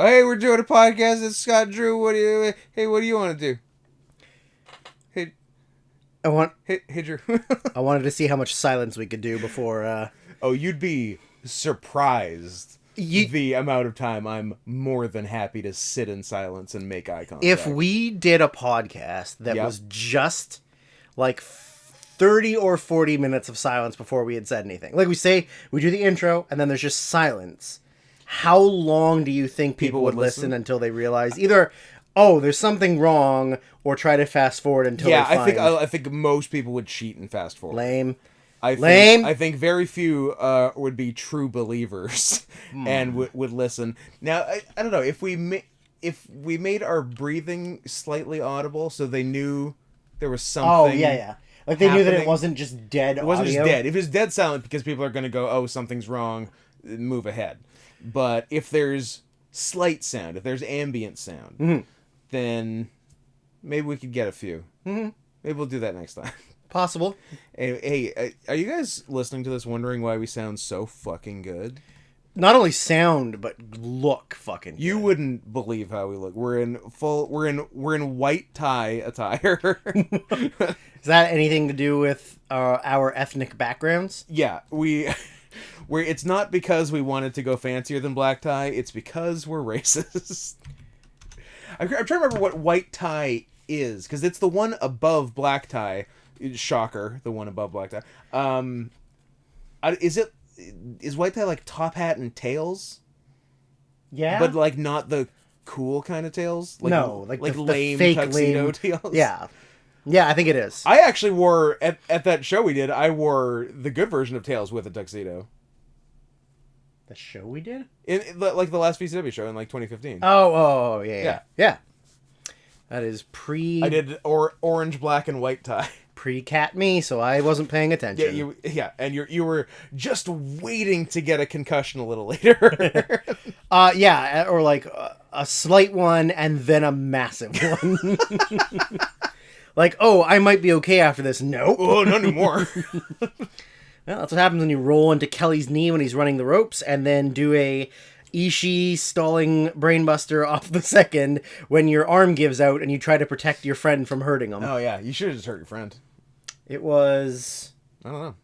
Oh, hey, we're doing a podcast. It's Scott Drew. What do you want to do? Hey, Drew. I wanted to see how much silence we could do before. Oh, you'd be surprised the amount of time I'm more than happy to sit in silence and make eye contact. If we did a podcast that was just like 30 or 40 minutes of silence before we had said anything. Like we say, we do the intro and then there's just silence. How long do you think people would listen until they realize either, oh, there's something wrong, or try to fast forward until they find... I think most people would cheat and fast forward. Lame. I think very few would be true believers and would listen. Now, I don't know, if we made our breathing slightly audible so they knew there was something. Oh, yeah. Like they knew that it wasn't just dead audio. It wasn't just dead. If it's dead silent because people are going to go, oh, something's wrong, move ahead. But if there's slight sound, if there's ambient sound, then maybe we could get a few. Mm-hmm. Maybe we'll do that next time. Possible. Hey, are you guys listening to this wondering why we sound so fucking good? Not only sound, but look fucking good. You wouldn't believe how we look. We're in white tie attire. Is that anything to do with our ethnic backgrounds? Yeah, it's not because we wanted to go fancier than black tie. It's because we're racist. I'm trying to remember what white tie is, because it's the one above black tie. Shocker, the one above black tie. Is white tie like top hat and tails? Yeah, but like not the cool kind of tails. Like, no, like the lame fake tuxedo lame tails. Yeah, I think it is. I actually wore at that show we did. I wore the good version of tails with a tuxedo. The show we did? In like the last VCW show in like 2015. Oh, yeah. That is I did orange, black, and white tie. Pre-cat me, so I wasn't paying attention. And you were just waiting to get a concussion a little later. Or like a slight one and then a massive one. Like, oh, I might be okay after this. Nope. Oh, not anymore. Well, that's what happens when you roll into Kelly's knee when he's running the ropes, and then do a Ishii stalling brainbuster off the second when your arm gives out and you try to protect your friend from hurting him. Oh yeah, you should have just hurt your friend. It was... I don't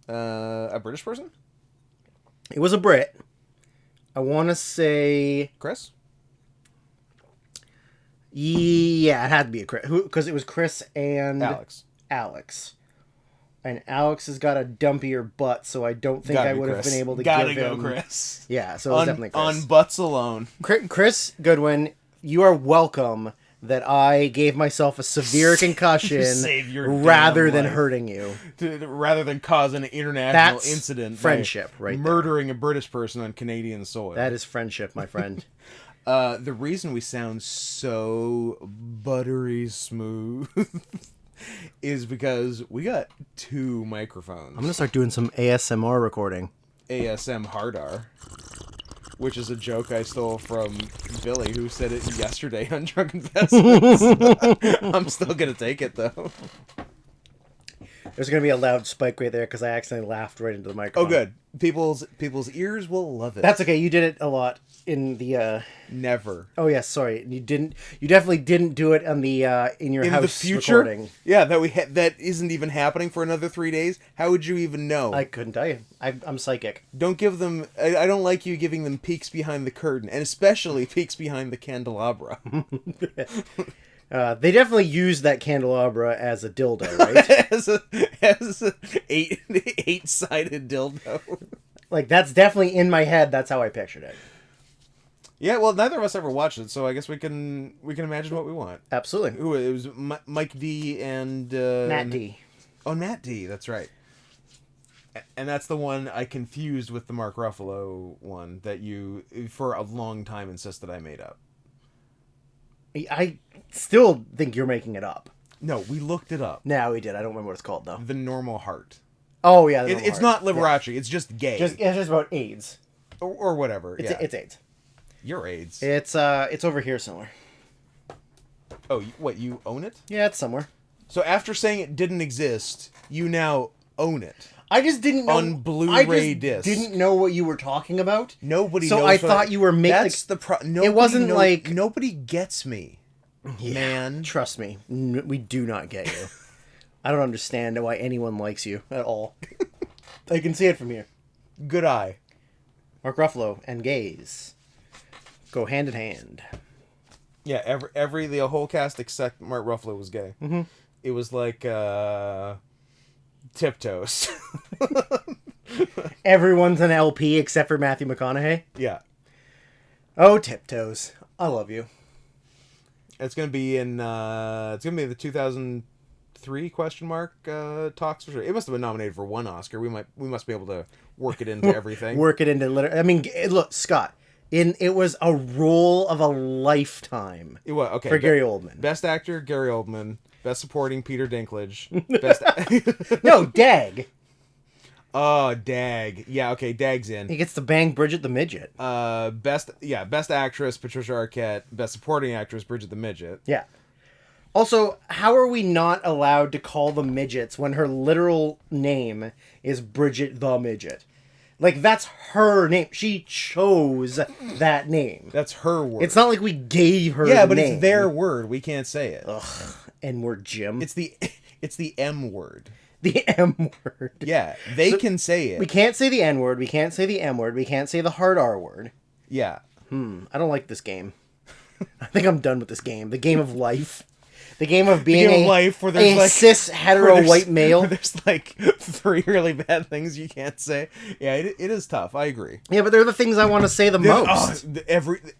know. A British person? It was a Brit. I want to say... Chris? Yeah, it had to be a Chris. Because it was Chris and... Alex. And Alex has got a dumpier butt, so I don't think I would have been able to give him... Gotta go, Chris. Yeah, so it was definitely Chris. On butts alone. Chris Goodwin, you are welcome that I gave myself a severe concussion rather than hurting you. Rather than cause an international incident. Friendship, right? Murdering a British person on Canadian soil. That is friendship, my friend. The reason we sound so buttery smooth is because we got 2 microphones. I'm going to start doing some ASMR recording. ASM Hardar. Which is a joke I stole from Billy, who said it yesterday on Drunken Vestments. I'm still going to take it, though. There's going to be a loud spike right there because I accidentally laughed right into the microphone. Oh, good. People's ears will love it. That's okay. You did it a lot in the... Never. Oh, yes. Sorry. You definitely didn't do it on the in your house the future? Recording. Yeah, that isn't even happening for another 3 days. How would you even know? I couldn't tell you. I'm psychic. Don't give them... I don't like you giving them peeks behind the curtain, and especially peeks behind the candelabra. They definitely used that candelabra as a dildo, right? as a eight-sided dildo. Like, that's definitely in my head. That's how I pictured it. Yeah, well, neither of us ever watched it, so I guess we can imagine what we want. Absolutely. Ooh, it was Mike D and... Matt D. Oh, Matt D, that's right. And that's the one I confused with the Mark Ruffalo one that you, for a long time, insisted I made up. I still think you're making it up. No, we looked it up. No, we did. I don't remember what it's called, though. The Normal Heart. Oh, yeah. It's not Liberace. Yeah. It's just gay. It's just about AIDS. Or whatever. It's AIDS. Your AIDS. It's over here somewhere. Oh, what? You own it? Yeah, it's somewhere. So after saying it didn't exist, you now own it. I just didn't know on Blu-ray I disc. didn't know what you were talking about. Nobody so knows. I thought you were making. That's the It wasn't like nobody gets me. Yeah, man. Trust me, we do not get you. I don't understand why anyone likes you at all. I can see it from here. Good eye. Mark Ruffalo and gays go hand in hand. Yeah, the whole cast except Mark Ruffalo was gay. Mm-hmm. It was like Tiptoes. Everyone's an LP except for Matthew McConaughey. Yeah. Oh, Tiptoes. I love you. It's gonna be in the 2003 talks for sure. It must have been nominated for one Oscar. We must be able to work it into everything. Work it into I mean, look, Scott. It was a role of a lifetime. It was okay for Gary Oldman. Best actor Gary Oldman. Best supporting Peter Dinklage. Best No, Dag. Oh, Dag. Yeah, okay, Dag's in. He gets to bang Bridget the Midget. Best actress Patricia Arquette. Best supporting actress Bridget the Midget. Yeah. Also, how are we not allowed to call them midgets when her literal name is Bridget the Midget? Like, that's her name. She chose that name. That's her word. It's not like we gave her Yeah, but name. it's their word. We can't say it. Ugh. N-word Jim. It's the M word. The M word. Yeah, they can say it. We can't say the N word. We can't say the M word. We can't say the hard R word. Yeah. I don't like this game. I think I'm done with this game. The game of life. The game of being a cis hetero white male. Where there's like 3 really bad things you can't say. Yeah, it is tough. I agree. Yeah, but they're the things I want to say the most.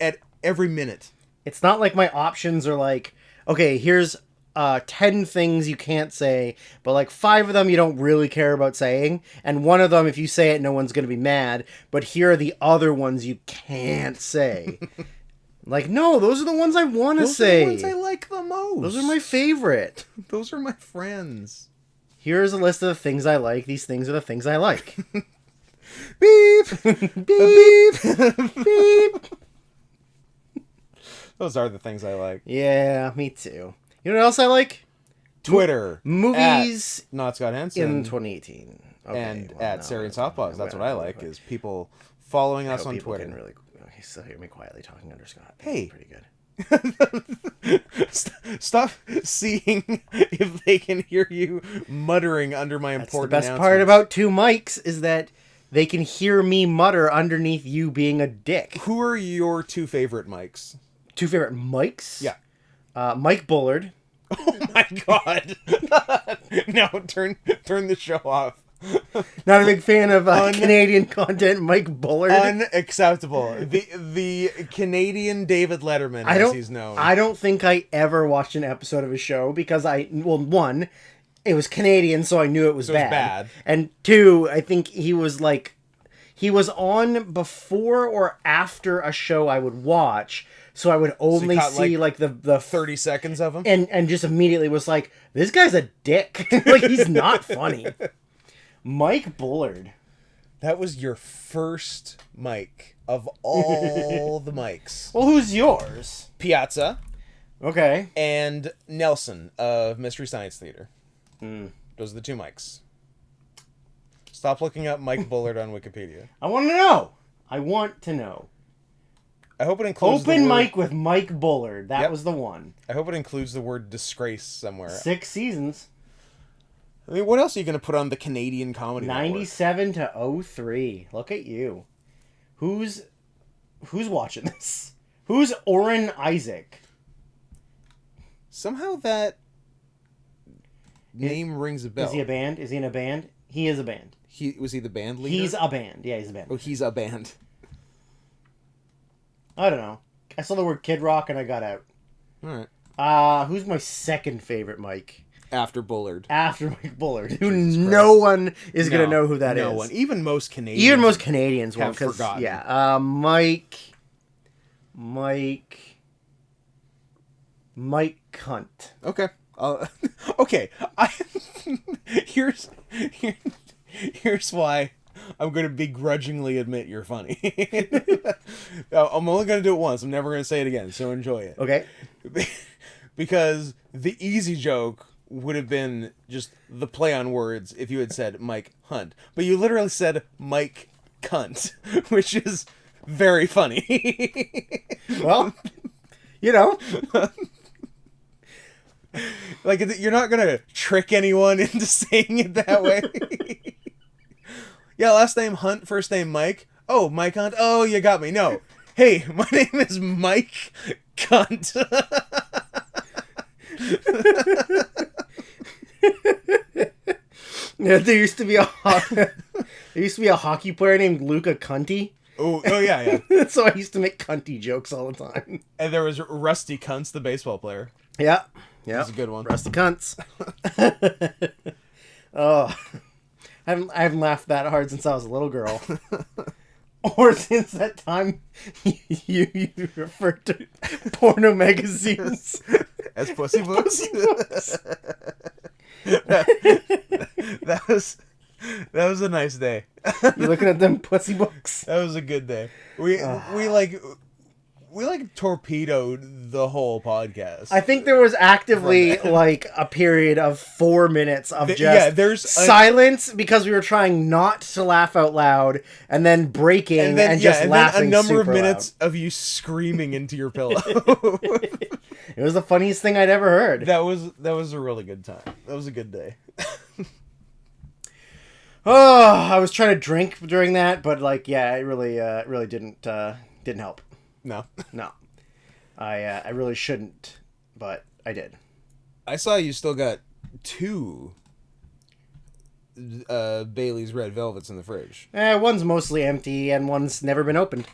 At every minute. It's not like my options are like, okay, here's 10 things you can't say, but like 5 of them you don't really care about saying, and one of them, if you say it, no one's going to be mad, but here are the other ones you can't say. Like, no, those are the ones I want to say. Those are the ones I like the most. Those are my favorite. Those are my friends. Here's a list of the things I like. These things are the things I like. Beep! Beep! Beep! Those are the things I like. Yeah, me too. You know what else I like? Twitter. Movies. Not Scott Henson. In 2018. Okay, and at Syrian Softbox. That's what I like, is people following us on Twitter. Can really still hear me quietly talking under Scott. Hey. Pretty good. Stop seeing if they can hear you muttering under my important That's the best part about 2 mics is that they can hear me mutter underneath you being a dick. Who are your 2 favorite mics? 2 favorite mics? Yeah. Mike Bullard. Oh my god. No, turn the show off. Not a big fan of Canadian content, Mike Bullard. Unacceptable. The Canadian David Letterman, as he's known. I don't think I ever watched an episode of his show because one, it was Canadian, so I knew it was bad. And 2, I think he was on before or after a show I would watch, so I would only see like the 30 seconds of him, and just immediately was like, this guy's a dick. Like, he's not funny. Mike Bullard. That was your first mic of all the mics. Well, who's yours? Piazza. Okay. And Nelson of Mystery Science Theater. Those are the 2 mics. Stop looking up Mike Bullard on Wikipedia. I want to know. I want to know. I hope it includes Open mic with Mike Bullard. That was the one. I hope it includes the word disgrace somewhere. 6 seasons. I mean, what else are you going to put on the Canadian Comedy 97 to 03. Look at you. Who's watching this? Who's Oren Isaac? Somehow that name rings a bell. Is he a band? Is he in a band? He is a band. Was he the band leader? He's a band. Yeah, he's a band. Oh, he's a band. I don't know. I saw the word Kid Rock and I got out. All right. Who's my second favorite Mike? After Bullard. After Mike Bullard. Who no one is going to know who that is. No one. Even most Canadians. Have forgotten. Yeah. Mike Cunt. Okay. Okay. Here's why I'm going to begrudgingly admit you're funny. I'm only going to do it once. I'm never going to say it again, so enjoy it. Okay. Because the easy joke would have been just the play on words if you had said Mike Hunt. But you literally said Mike Cunt, which is very funny. Well, you know. Like, you're not going to trick anyone into saying it that way. Yeah, last name Hunt, first name Mike. Oh, Mike Hunt. Oh, you got me. No. Hey, my name is Mike Cunt. Yeah, there used to be a hockey player named Luca Cunty. Oh yeah. So I used to make cunty jokes all the time. And there was Rusty Kuntz, the baseball player. Yeah. That's a good one. Rusty Cunts. Oh, I haven't laughed that hard since I was a little girl. Or since that time you referred to porno magazines as pussy books. That was a nice day. You looking at them pussy books? That was a good day. We torpedoed the whole podcast. I think there was actively like a period of 4 minutes of just silence because we were trying not to laugh out loud, and then breaking and laughing. Then a number of minutes of you screaming into your pillow. It was the funniest thing I'd ever heard. That was a really good time. That was a good day. Oh, I was trying to drink during that, but like, yeah, it really didn't help. No. I really shouldn't, but I did. I saw you still got 2 Bailey's Red Velvets in the fridge. One's mostly empty and one's never been opened.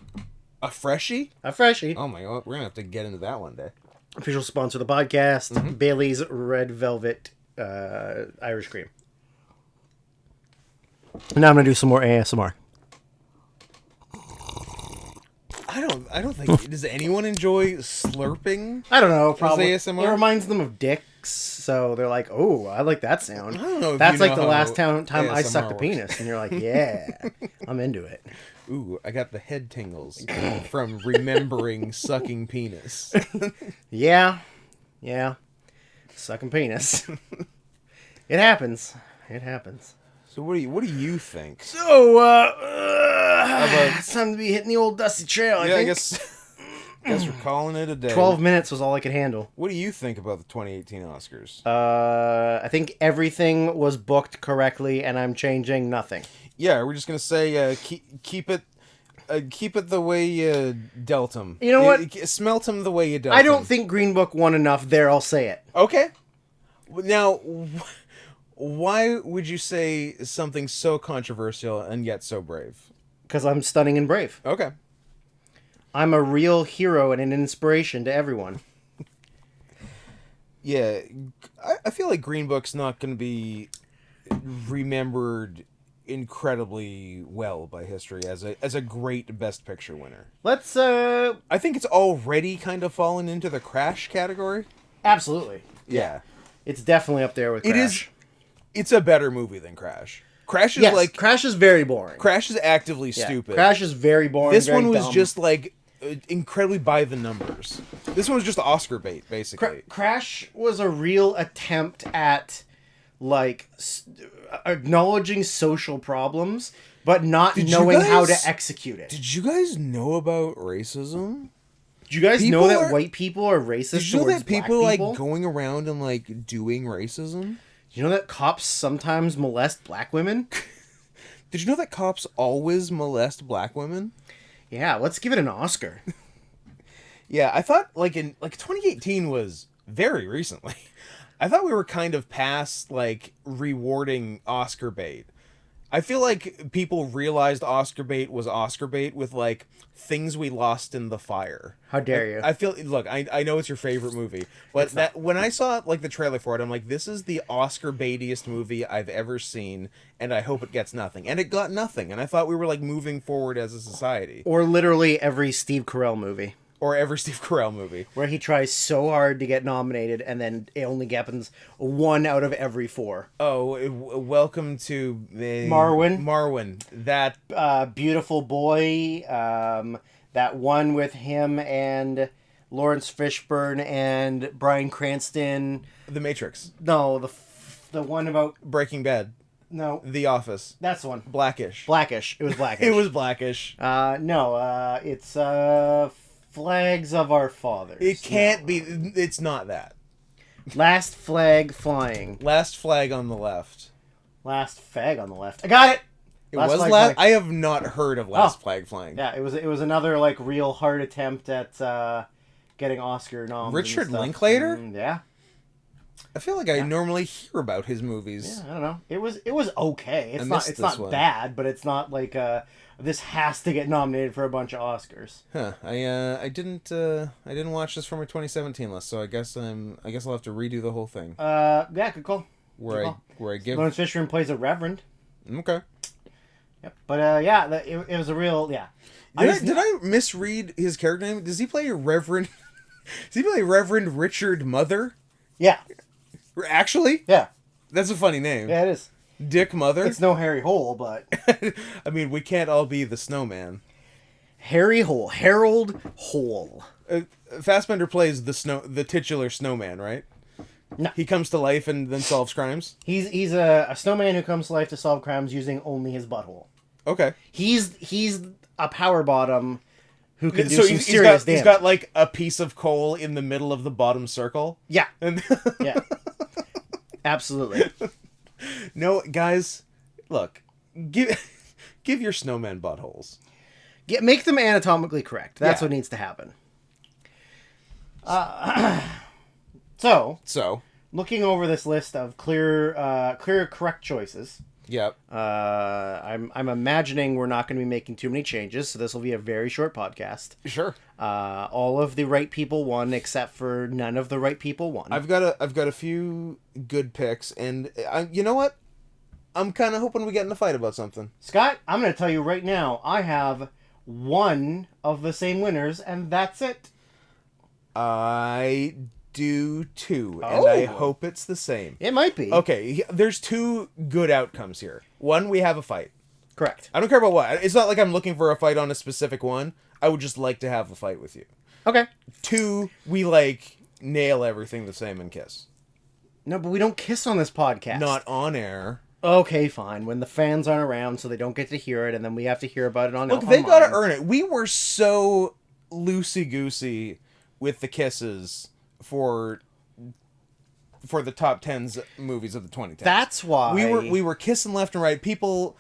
A freshie? A freshie. Oh my god, we're gonna have to get into that one day. Official sponsor of the podcast, Bailey's Red Velvet Irish Cream. Now I'm gonna do some more ASMR. I don't think does anyone enjoy slurping? I don't know, probably. ASMR? It reminds them of dicks, so they're like, "Oh, I like that sound." I don't know. That's like the last time I ASMR sucked a works. penis, and you're like, "Yeah, I'm into it." Ooh, I got the head tingles from remembering sucking penis. Yeah, sucking penis. It happens. So what do you think? So, it's time to be hitting the old dusty trail. I think. I guess we're calling it a day. 12 minutes was all I could handle. What do you think about the 2018 Oscars? I think everything was booked correctly, and I'm changing nothing. Yeah, we're just gonna say keep it the way you dealt him. You know what? Smelt him the way you dealt him. I don't think Green Book won enough. There, I'll say it. Okay. Now, why would you say something so controversial and yet so brave? Because I'm stunning and brave. Okay. I'm a real hero and an inspiration to everyone. Yeah, I feel like Green Book's not going to be remembered incredibly well by history as a great Best Picture winner. Let's I think it's already kind of fallen into the Crash category. Absolutely. Yeah. It's definitely up there with Crash. It's a better movie than Crash. Crash is Crash is very boring. Crash is actively stupid. Crash is very boring. This one was dumb. just like incredibly by the numbers. This one was just Oscar bait, basically. Crash was a real attempt at like acknowledging social problems, but not knowing how to execute it. Did you guys know about racism? Did you guys know that white people are racist? Did you know that people are like going around and like doing racism? Did you know that cops sometimes molest black women? Did you know that cops always molest black women? Yeah, let's give it an Oscar. Yeah, I thought like 2018 was very recently. I thought we were kind of past like rewarding Oscar bait. I feel like people realized Oscar bait was Oscar bait with like Things We Lost in the Fire. How dare you? I feel look, I know it's your favorite movie, but that when I saw like the trailer for it, I'm like, this is the Oscar baitiest movie I've ever seen, and I hope it gets nothing. And it got nothing, and I thought we were like moving forward as a society. Or literally every Steve Carell movie. Or every Steve Carell movie. Where he tries so hard to get nominated, and then it only happens 1 out of every 4. Oh, welcome to Marwen. Marwen. That beautiful boy. That one with him and Lawrence Fishburne and Bryan Cranston. The Matrix. No, the one about Breaking Bad. no. The Office. That's the one. Blackish. Blackish. It was Blackish. It was Blackish. No. It's Flags of Our Fathers. It can't be. It's not that. Last Flag Flying. Last Flag on the Left. Last Fag on the Left. I got it. It was Flag last. Flying. I have not heard of Last Flag Flying. Yeah, it was another like real hard attempt at getting Oscar noms. Richard and stuff. Linklater? Yeah. I feel like I normally hear about his movies. Yeah, I don't know. It was okay. It's missed not this one. bad, but it's not like this has to get nominated for a bunch of Oscars. Huh. I didn't watch this from my 2017 list, so I guess I'll have to redo the whole thing. Yeah, good call. Where I give. Lawrence Fishburne plays a reverend. Okay. Yep. But yeah, it was a real Did I misread his character name? Does he play Reverend? Does he play Reverend Richard Mother? Yeah. Actually? Yeah. That's a funny name. Yeah, it is. Dick Mother? It's no Harry Hole, but I mean, we can't all be the snowman. Harry Hole. Harold Hole. Fassbender plays the titular snowman, right? No. He comes to life and then solves crimes? He's a snowman who comes to life to solve crimes using only his butthole. Okay. He's a power bottom who can do so some serious damage. He's got like a piece of coal in the middle of the bottom circle? Yeah. And Yeah. Absolutely. No, guys, look, give your snowman buttholes. Make them anatomically correct. That's Yeah. what needs to happen. So, looking over this list of clear, correct choices, Yep. I'm imagining we're not going to be making too many changes, so this will be a very short podcast. Sure. All of the right people won, except for none of the right people won. I've got a few good picks, and you know what? I'm kind of hoping we get in a fight about something. Scott, I'm going to tell you right now, I have one of the same winners, and that's it. I do too, and I hope it's the same. It might be. Okay, there's two good outcomes here. One, we have a fight. Correct. I don't care about what. It's not like I'm looking for a fight on a specific one. I would just like to have a fight with you. Okay. Two, we like nail everything the same and kiss. No, but we don't kiss on this podcast. Not on air. Okay, fine. When the fans aren't around, so they don't get to hear it, and then we have to hear about it on. Look, they gotta earn it. We were so loosey-goosey with the kisses for the top 10s movies of the 2010s. That's why we were kissing left and right. People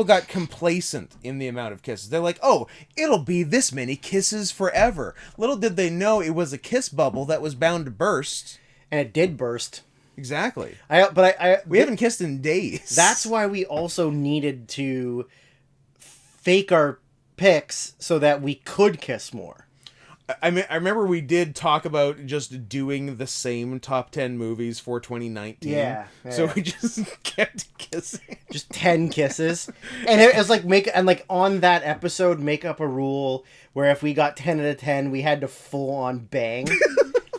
got complacent in the amount of kisses. They're like, "Oh, it'll be this many kisses forever." Little did they know it was a kiss bubble that was bound to burst. and it did burst. Exactly. We haven't kissed in days. That's why we also needed to fake our picks so that we could kiss more. I mean, I remember we did talk about just doing the same top 10 movies for 2019. Yeah. So we just kept kissing. Just 10 kisses. And it was like on that episode, make up a rule where if we got 10 out of 10, we had to full on bang.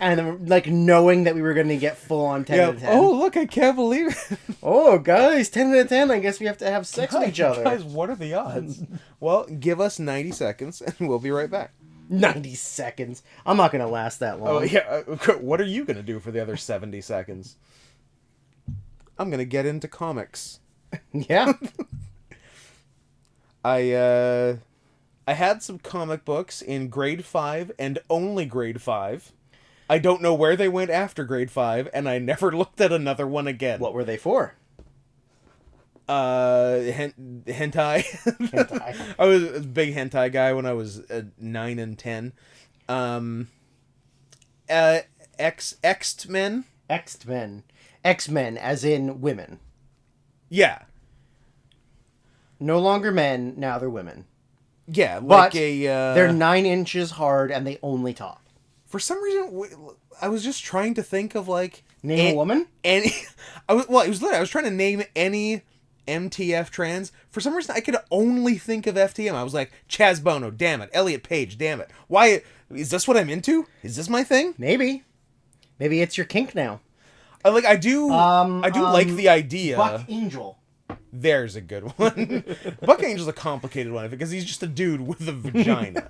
And then, like, knowing that we were going to get full on 10 out of 10. Oh, look, I can't believe it. Oh, guys, 10 out of 10. I guess we have to have sex with each other. Guys, what are the odds? Well, give us 90 seconds and we'll be right back. 90 seconds. I'm not going to last that long. Oh, yeah. What are you going to do for the other 70 seconds? I'm going to get into comics. Yeah. I had some comic books in grade 5 and only grade 5. I don't know where they went after grade 5, and I never looked at another one again. What were they for? Hentai. Hentai. I was a big hentai guy when I was 9 and 10. X-Men. X-Men. X-Men, as in women. Yeah. No longer men, now they're women. Yeah, But like they're 9 inches hard and they only talk. For some reason, I was just trying to think of, like... Name a woman? I was trying to name any MTF trans. For some reason, I could only think of FTM. I was like, Chaz Bono, damn it. Elliot Page, damn it. Why? Is this what I'm into? Is this my thing? Maybe. Maybe it's your kink now. I do like the idea. Buck Angel. There's a good one. Buck Angel's a complicated one because he's just a dude with a vagina.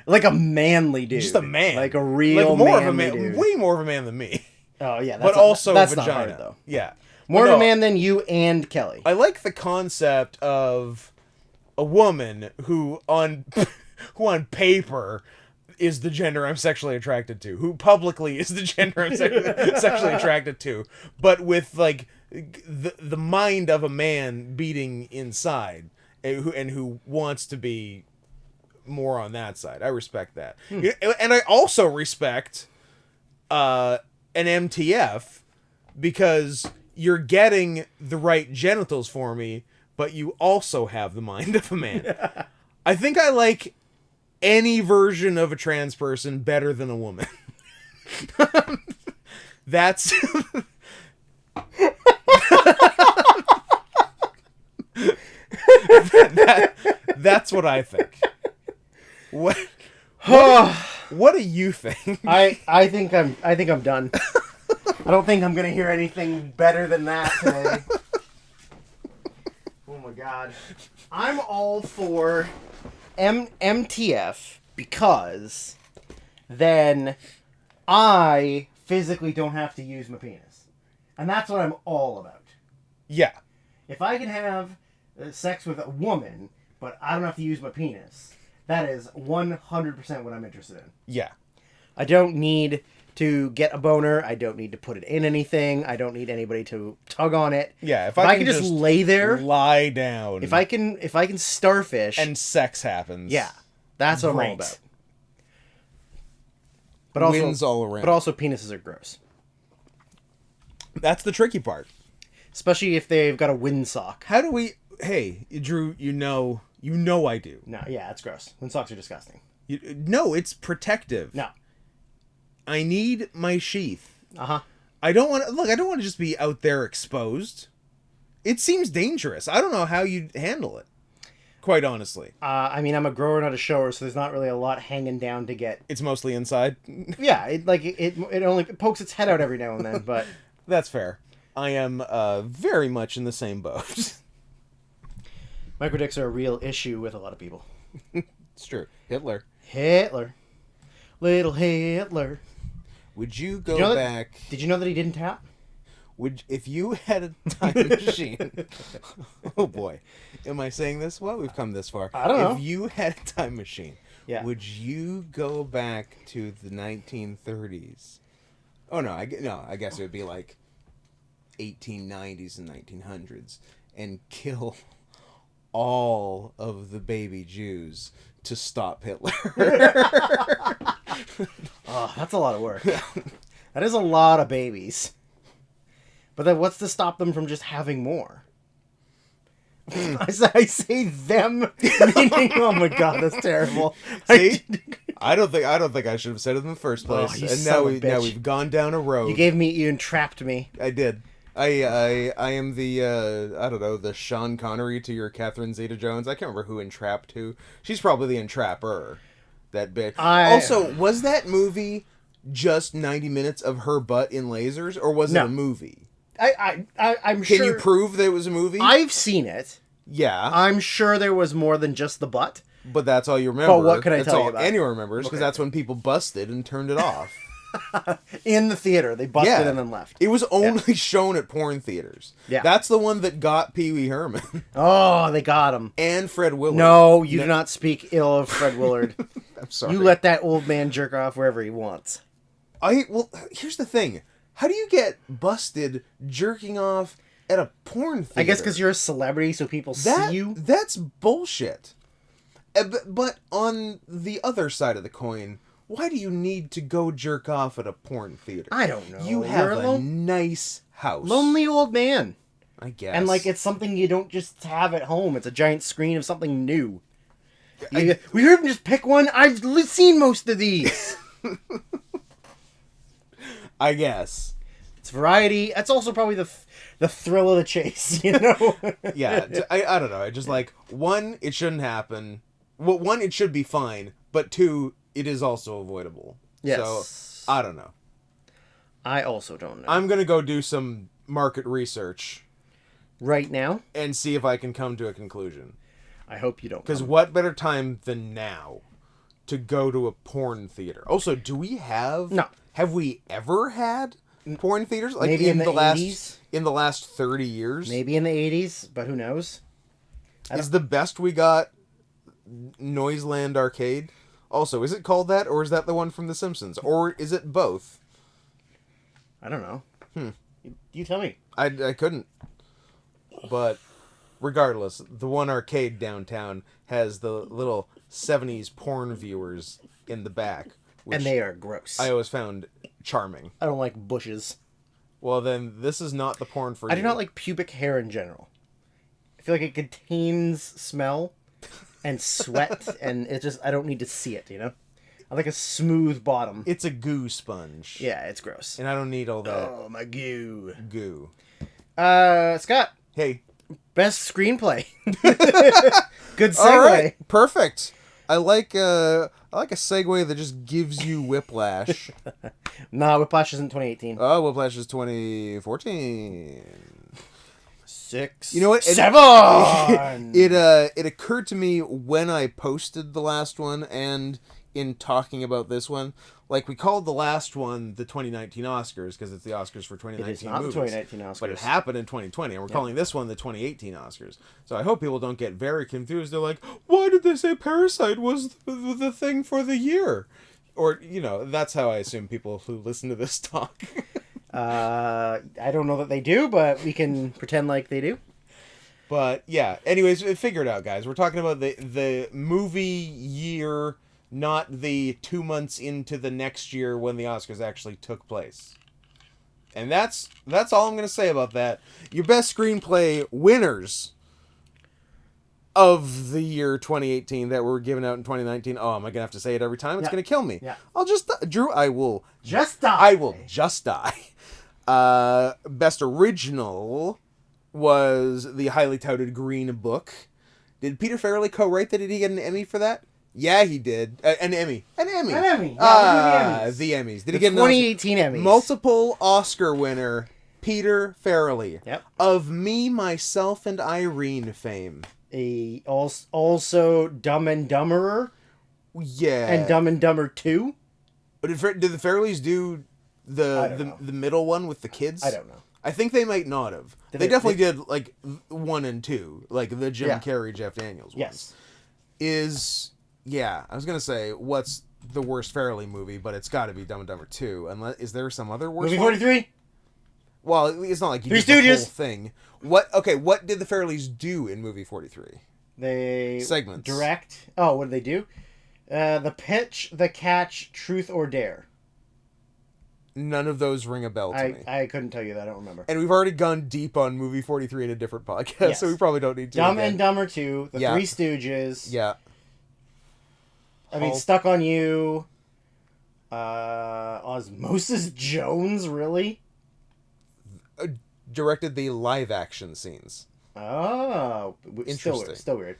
Like a manly dude. Just a man. Like a real like more manly of a man, dude. way more of a man than me. Oh, yeah. But also that's vagina. not hard, though. Yeah. More But of a no, man than you and Kelly. I like the concept of a woman who on paper is the gender I'm sexually attracted to, who publicly is the gender I'm sexually attracted to, but with like the mind of a man beating inside, and who wants to be more on that side. I respect that. And I also respect an MTF, because you're getting the right genitals for me, but you also have the mind of a man. I think I like any version of a trans person better than a woman. That's that's what I think. What do you think? I think I'm done. I don't think I'm gonna hear anything better than that today. Oh my god. I'm all for MTF because then I physically don't have to use my penis. And that's what I'm all about. Yeah. If I can have sex with a woman, but I don't have to use my penis, that is 100% what I'm interested in. Yeah. I don't need to get a boner. I don't need to put it in anything. I don't need anybody to tug on it. Yeah, if I can just lay there, lie down. If I can starfish, and sex happens. Yeah, that's what I'm all about. But Wins all around. But also, penises are gross. That's the tricky part. Especially if they've got a windsock. How do we? Hey, Drew, you know I do. No, yeah, it's gross. Windsocks are disgusting. No, it's protective. No. I need my sheath. Uh-huh. I don't want to just be out there exposed. It seems dangerous. I don't know how you'd handle it, quite honestly. I mean, I'm a grower, not a shower, so there's not really a lot hanging down to get. It's mostly inside. Yeah, it only pokes its head out every now and then, but that's fair. I am very much in the same boat. Microdicks are a real issue with a lot of people. It's true. Hitler. Little Hitler. Would you go back? Did you know that he didn't tap? If you had a time machine? Oh boy, am I saying this? Well, we've come this far. I don't know. If you had a time machine, yeah, would you go back to the 1930s? Oh no, I guess it would be like 1890s and 1900s, and kill all of the baby Jews to stop Hitler. Oh, that's a lot of work. That is a lot of babies. But then what's to stop them from just having more? I say them, meaning, oh my god, that's terrible. See? I don't think I should have said it in the first place. And now we've gone down a road. You entrapped me. I did. I am the I don't know, the Sean Connery to your Catherine Zeta-Jones. I can't remember who entrapped who. She's probably the entrapper. That bitch. Also, was that movie just 90 minutes of her butt in lasers, or was it a movie? I'm sure. Can you prove that it was a movie? I've seen it. Yeah. I'm sure there was more than just the butt. But that's all you remember. But what can I tell you about? That's all anyone remembers, because that's when people busted and turned it off. In the theater. They busted and then left. It was only shown at porn theaters. Yeah. That's the one that got Pee Wee Herman. Oh, they got him. And Fred Willard. No, you do not speak ill of Fred Willard. I'm sorry. You let that old man jerk off wherever he wants. Well, here's the thing. How do you get busted jerking off at a porn theater? I guess because you're a celebrity, so people see you. That's bullshit. But on the other side of the coin, why do you need to go jerk off at a porn theater? I don't know. You have a nice house. Lonely old man. I guess. And it's something you don't just have at home. It's a giant screen of something new. We heard him just pick one. I've seen most of these. I guess. It's variety. That's also probably the thrill of the chase, you know? Yeah. I don't know. I just one, it shouldn't happen. Well, one, it should be fine. But two, it is also avoidable. Yes. So, I don't know. I also don't know. I'm going to go do some market research. Right now? And see if I can come to a conclusion. I hope you don't. Because what better time than now to go to a porn theater. Also, do we have... No. Have we ever had porn theaters? Like Maybe in the last 80s? In the last 30 years? Maybe in the 80s, but who knows? Is the best we got Noiseland Arcade? Also, is it called that, or is that the one from The Simpsons? Or is it both? I don't know. You tell me. I couldn't. But regardless, the one arcade downtown has the little 70s porn viewers in the back. Which And they are gross. I always found charming. I don't like bushes. Well, then, this is not the porn for you. I do not like pubic hair in general. I feel like it contains smell and sweat, and it just, I don't need to see it, you know? I like a smooth bottom. It's a goo sponge. Yeah, it's gross. And I don't need all that Oh, my goo. goo. Scott, Hey. best screenplay. Good segue. All right. Perfect. I like a segue that just gives you whiplash. Nah, Whiplash isn't 2018. Oh, whiplash is 2014. 6. You know what? 7! It occurred to me when I posted the last one and in talking about this one, like we called the last one the 2019 Oscars because it's the Oscars for 2019 It is not movies. the 2019 Oscars. But it happened in 2020, and we're calling this one the 2018 Oscars. So I hope people don't get very confused. They're like, why did they say Parasite was the thing for the year? Or, you know, that's how I assume people who listen to this talk. I don't know that they do, but we can pretend like they do. But, yeah. Anyways, figure it out, guys. We're talking about the movie year, not the 2 months into the next year when the Oscars actually took place. And that's all I'm going to say about that. Your best screenplay winners of the year 2018 that were given out in 2019. Oh, am I going to have to say it every time? It's going to kill me. Yeah. I'll just... Drew, I will... Just die. I will just die. Best original was the highly touted Green Book. Did Peter Farrelly co-write that? Did he get an Emmy for that? Yeah, he did. An Emmy. An Emmy. An Emmy. Yeah, the Emmys. Did the he get 2018 Emmys? Multiple Oscar winner, Peter Farrelly. Yep. Of Me, Myself, and Irene fame. Also Dumb and Dumberer. Yeah. And Dumb and Dumber 2. Did the Farrellys do the middle one with the kids? I don't know. I think they might not have. They definitely did like 1 and 2, like the Jim Carrey, Jeff Daniels ones. Yes. I was gonna say what's the worst Farrelly movie, but it's got to be Dumb and Dumber 2. Unless is there some other worst? Movie 43. Well, it's not like you Three did the whole Stooges. thing. What did the Farrellys do in movie 43? They segments direct. Oh, what did they do? The Pitch, The Catch, Truth or Dare. None of those ring a bell to me. I couldn't tell you that. I don't remember. And we've already gone deep on movie 43 in a different podcast, so we probably don't need to. Dumb and Dumber 2, The Three Stooges. Yeah. I mean, Stuck on You. Osmosis Jones, really? Directed the live action scenes. Oh, interesting. Still weird.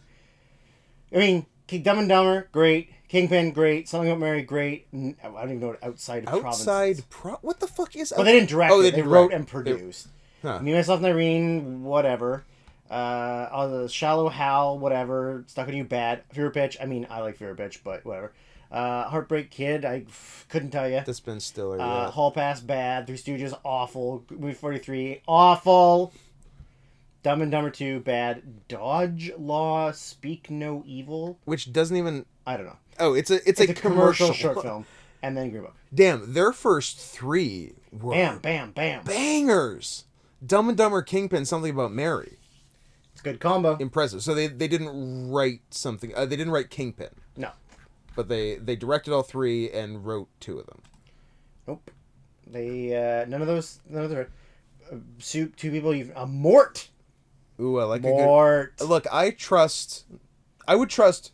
I mean, Dumb and Dumber, great. Kingpin, great. Something About Mary, great. I don't even know what Outside Provinces. What the fuck is? Well, they didn't direct it. They wrote and produced. Huh. Me, Myself, and Irene, whatever. The Shallow Hal, whatever. Stuck on You, bad. Fever Pitch. I mean, I like Fever Pitch, but whatever. Heartbreak Kid, I couldn't tell you. That's Ben Stiller. Hall Pass, bad. Three Stooges, awful. Movie 43, awful. Dumb and Dumber 2, bad. Dodge Law, Speak No Evil. Which doesn't even... I don't know. Oh, it's a commercial short film. And then Green Book. Damn, their first 3 were... Bam, bam, bam. Bangers! Dumb and Dumber, Kingpin, Something About Mary. It's a good combo. Impressive. So they didn't write something... they didn't write Kingpin. No. But they directed all 3 and wrote 2 of them. Nope. They, none of those... two people you've... Mort! Ooh, I like Mort. a good... Look, I would trust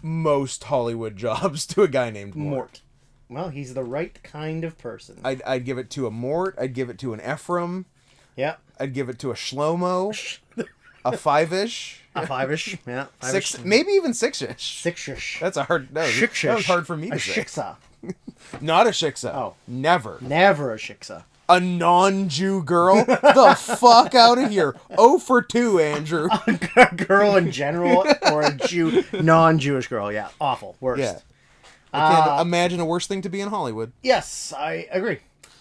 most Hollywood jobs to a guy named Mort. Well, he's the right kind of person. I'd give it to a Mort. I'd give it to an Ephraim. Yeah. I'd give it to a Shlomo. A 5-ish. A 5-ish. Yeah. 6, maybe even 6-ish. 6-ish. That's a hard... No, that was hard for me to say. Shiksa. Not a shiksa. Oh. Never. Never a shiksa. A non-Jew girl? The fuck out of here. 0 for 2, Andrew. A girl in general or a non-Jewish girl. Yeah. Awful. Worst. Yeah. I can't imagine a worse thing to be in Hollywood. Yes, I agree.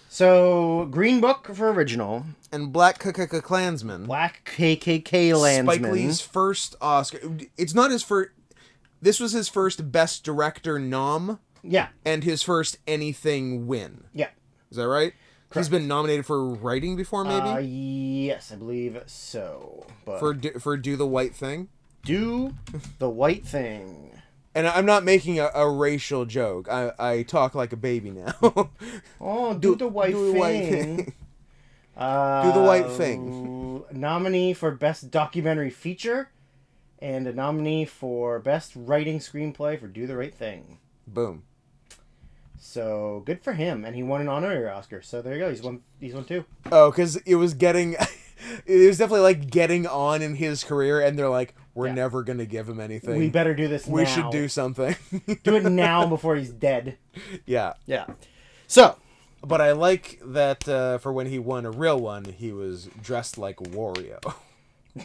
So, Green Book for original. And Black Klansman. Black KKK Landsman. Spike Lee's first Oscar. It's not his first... This was his first Best Director nom. Yeah. And his first anything win. Yeah. Is that right? Correct. He's been nominated for writing before, maybe? Yes, I believe so. But For Do the White Thing? Do the White Thing. And I'm not making a racial joke. I talk like a baby now. Oh, do the white thing. Do the White Thing. Nominee for Best Documentary Feature. And a nominee for Best Writing Screenplay for Do the Right Thing. Boom. So, good for him. And he won an honorary Oscar. So, there you go. He's won 2. Oh, because it was getting... It was definitely like getting on in his career, and they're like, we're never going to give him anything. We better do this now. We should do something. Do it now before he's dead. Yeah. Yeah. So. But I like that for when he won a real one, he was dressed like Wario.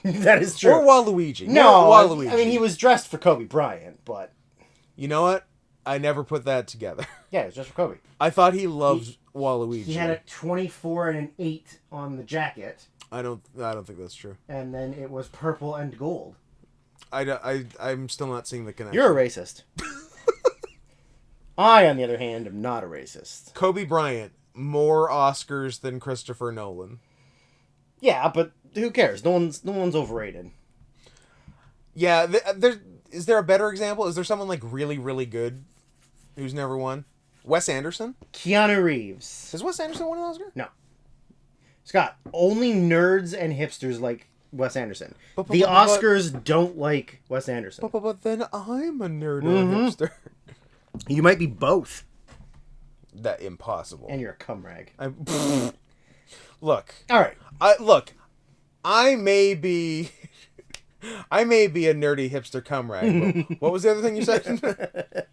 That is true. Or Waluigi. No, Waluigi. I mean, he was dressed for Kobe Bryant, but... You know what? I never put that together. Yeah, it was just for Kobe. I thought he loved Waluigi. He had a 24 and an 8 on the jacket. I don't think that's true. And then it was purple and gold. I'm still not seeing the connection. You're a racist. I, on the other hand, am not a racist. Kobe Bryant, more Oscars than Christopher Nolan. Yeah, but who cares? No one's overrated. Yeah, is there a better example? Is there someone like really, really good who's never won? Wes Anderson? Keanu Reeves. Has Wes Anderson won an Oscar? No. Scott, only nerds and hipsters like Wes Anderson. The Oscars don't like Wes Anderson. But then I'm a nerd or a hipster. You might be both. That impossible. And you're a cum rag. Look. All right. I may be a nerdy hipster cum rag. But what was the other thing you said?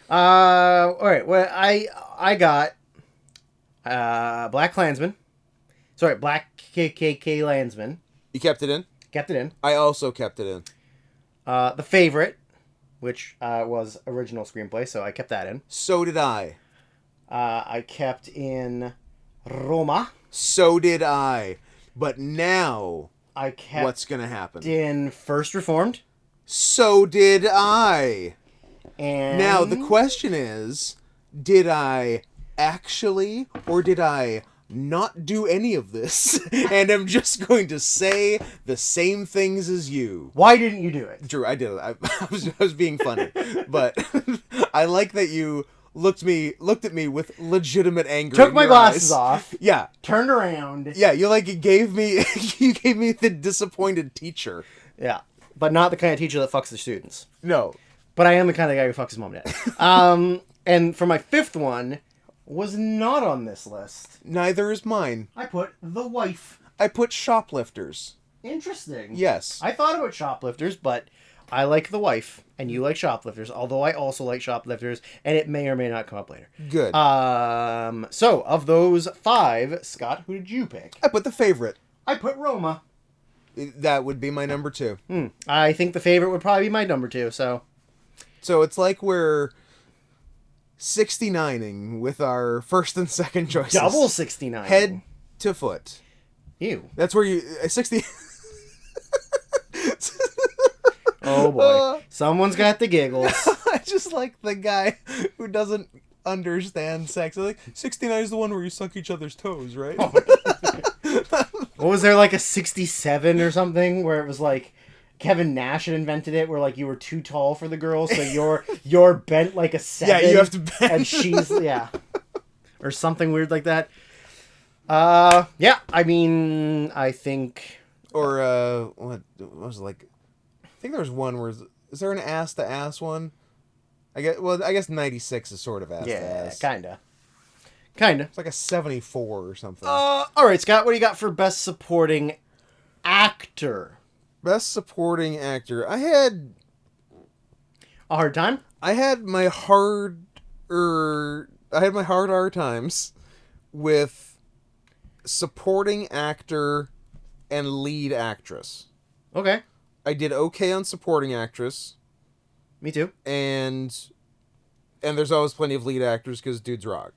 All right. Well, I got Black Klansman. Sorry, Black KKK Landsman. You kept it in? Kept it in. I also kept it in. The Favorite, which was original screenplay, so I kept that in. So did I. I kept in Roma. So did I. But now, I kept what's going to happen? In First Reformed. So did I. And now, the question is, did I actually, or did I not do any of this? And I'm just going to say the same things as you. Why didn't you do it? Drew, I did it. I was being funny. But I like that you looked at me with legitimate anger. Took my glasses off. Yeah. Turned around. Yeah, you gave me the disappointed teacher. Yeah. But not the kind of teacher that fucks the students. No. But I am the kind of guy who fucks his mom and dad. And for my 5th one, was not on this list. Neither is mine. I put The Wife. I put Shoplifters. Interesting. Yes. I thought about Shoplifters, but I like The Wife, and you like Shoplifters, although I also like Shoplifters, and it may or may not come up later. Good. So, of those 5, Scott, who did you pick? I put The Favorite. I put Roma. That would be my number 2. I think The Favorite would probably be my number 2, so... So it's like we're 69ing with our first and second choices. Double 69. Head to foot. Ew. That's where you... 60... Oh boy. Someone's got the giggles. I just like the guy who doesn't understand sex. Like, 69 is the one where you suck each other's toes, right? What was there, like a 67 or something where it was like Kevin Nash had invented it, where like you were too tall for the girl, so you're bent like a 7. Yeah, you have to bend. And she's or something weird like that. Yeah, I mean, I think. Or what was it like? I think there was one where is there an ass to ass one? I guess 96 is sort of ass to ass. Kinda. It's like a 74 or something. All right, Scott, what do you got for best supporting actor? Best supporting actor. I had a hard time. I had my hard times with supporting actor and lead actress. Okay. I did okay on supporting actress. Me too. And And there's always plenty of lead actors because dudes rock.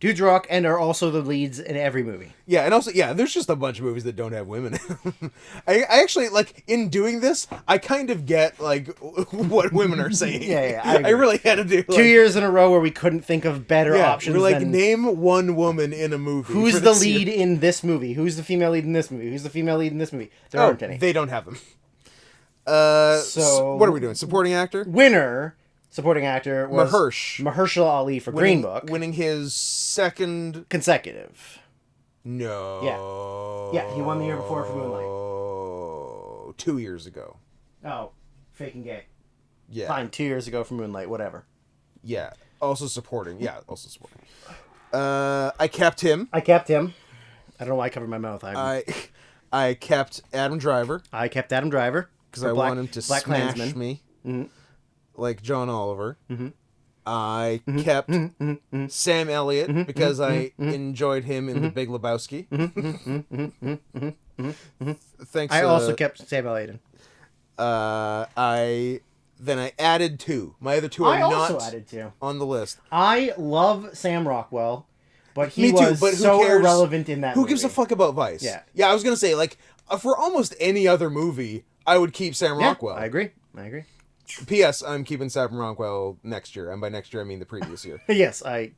Dudes rock and are also the leads in every movie. Yeah, and also, there's just a bunch of movies that don't have women in them. I actually, like, in doing this, I kind of get, like, what women are saying. Yeah, I really had to do, like, 2 years in a row where we couldn't think of better options. We're like, than... name one woman in a movie. Who's the lead in this movie? Who's the female lead in this movie? Who's the female lead in this movie? There aren't any. They don't have them. So what are we doing? Supporting actor? Winner... Supporting actor was Mahershala Ali for Green Book. Winning his second... Consecutive. No. Yeah, he won the year before for Moonlight. 2 years ago. Oh, fake and gay. Yeah. Fine, 2 years ago for Moonlight, whatever. Yeah, also supporting. I kept him. I don't know why I covered my mouth. I kept Adam Driver. Because I want him to smash Klansman. me. Mm-hmm. Like John Oliver. Mm-hmm. I kept Sam Elliott because I enjoyed him in The Big Lebowski. Thanks. I also kept Sam Elliott in. I added two. My other two are also added two on the list. I love Sam Rockwell, but he was so irrelevant in that movie. Who gives a fuck about Vice? Yeah, I was gonna say, like, for almost any other movie, I would keep Sam Rockwell. I agree. P.S. I'm keeping Sam Rockwell next year, and by next year I mean the previous year. Yes, I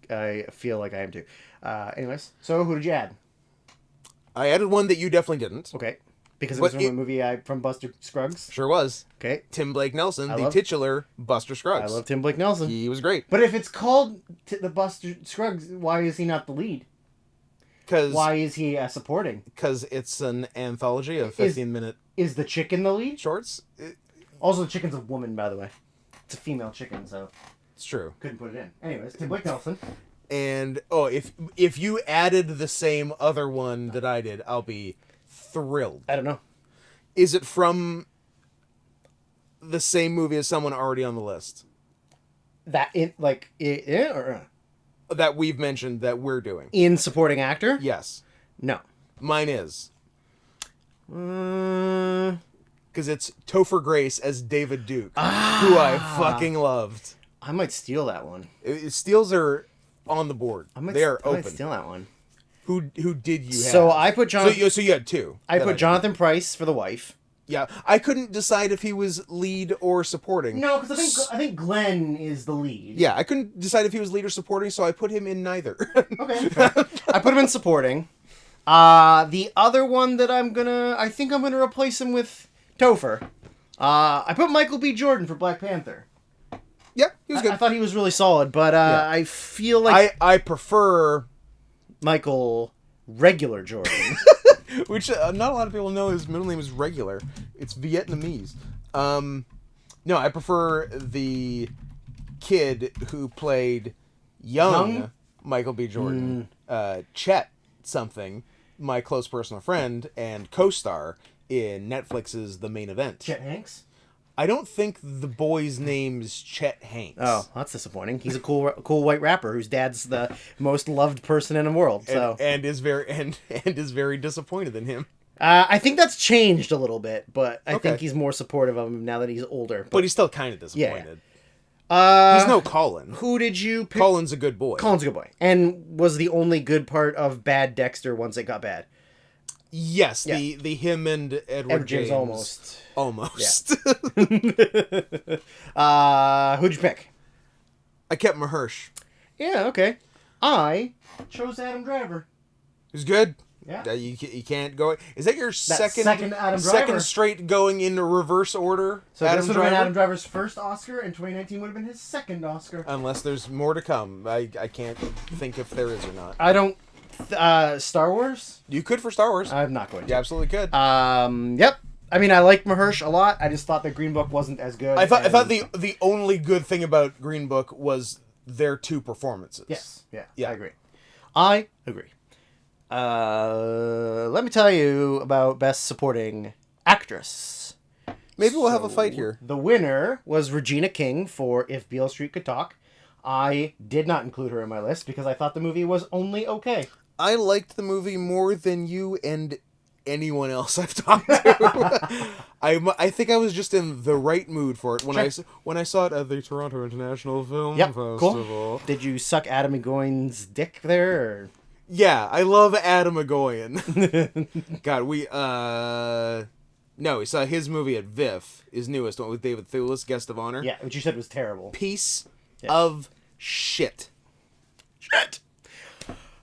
feel like I am too. Anyways, so who did you add? I added one that you definitely didn't. Okay, because it was from a movie from Buster Scruggs. Sure was. Okay, Tim Blake Nelson, the titular Buster Scruggs. I love Tim Blake Nelson. He was great. But if it's called the Buster Scruggs, why is he not the lead? Why is he supporting? Because it's an anthology of 15-minute... Is the chicken the lead? Shorts? Also, the chicken's a woman, by the way. It's a female chicken, so... It's true. Couldn't put it in. Anyways, Tim Blake Nelson. And, if you added the same other one that I did, I'll be thrilled. I don't know. Is it from the same movie as someone already on the list? That, that we've mentioned that we're doing. In supporting actor? Yes. No. Mine is. Because it's Topher Grace as David Duke, who I fucking loved. I might steal that one. Steals are on the board. They are open. I might steal that one. Who did you have? So I put Jonathan... So you had two. I put Jonathan Pryce for The Wife. Yeah, I couldn't decide if he was lead or supporting. No, because I think Glenn is the lead. Yeah, I couldn't decide if he was lead or supporting, so I put him in neither. Okay, fair. I put him in supporting. The other one that I think I'm gonna replace him with Topher. I put Michael B. Jordan for Black Panther. Yeah, he was good. I thought he was really solid, but I feel like I prefer Michael Regular Jordan. Which not a lot of people know his middle name is Regular. It's Vietnamese. No, I prefer the kid who played young? Michael B. Jordan. Chet something, my close personal friend and co-star in Netflix's The Main Event. Chet Hanks? I don't think the boy's name is Chet Hanks. Oh, that's disappointing. He's a cool white rapper whose dad's the most loved person in the world. So and is very disappointed in him. I think that's changed a little bit, but I think he's more supportive of him now that he's older. But he's still kind of disappointed. Yeah. He's no Colin. Who did you pick? Colin's a good boy. Colin's a good boy. And was the only good part of Bad Dexter once it got bad. Yes, the him and Edward James almost. Yeah. Who'd you pick? I kept Mahersh. Yeah, okay. I chose Adam Driver. Who's good. Yeah. You can't go... Is that your second Adam Driver. Second straight going in reverse order? So this would have been Adam Driver's first Oscar, and 2019 would have been his second Oscar. Unless there's more to come. I can't think if there is or not. I don't... Star Wars? You could for Star Wars. I'm not going to. You absolutely could. Yep. I mean, I like Mahersh a lot. I just thought that Green Book wasn't as good. I thought the only good thing about Green Book was their two performances. Yes. Yeah. I agree. Let me tell you about Best Supporting Actress. Maybe we'll have a fight here. The winner was Regina King for If Beale Street Could Talk. I did not include her in my list because I thought the movie was only okay. I liked the movie more than you, and anyone else I've talked to. I think I was just in the right mood for it when I saw it at the Toronto International Film Festival. Cool. Did you suck Adam Egoyan's dick there? Or? Yeah, I love Adam Egoyan. God, no, we saw his movie at VIFF, his newest one with David Thewlis, guest of honor. Yeah, which you said was terrible. Piece of shit.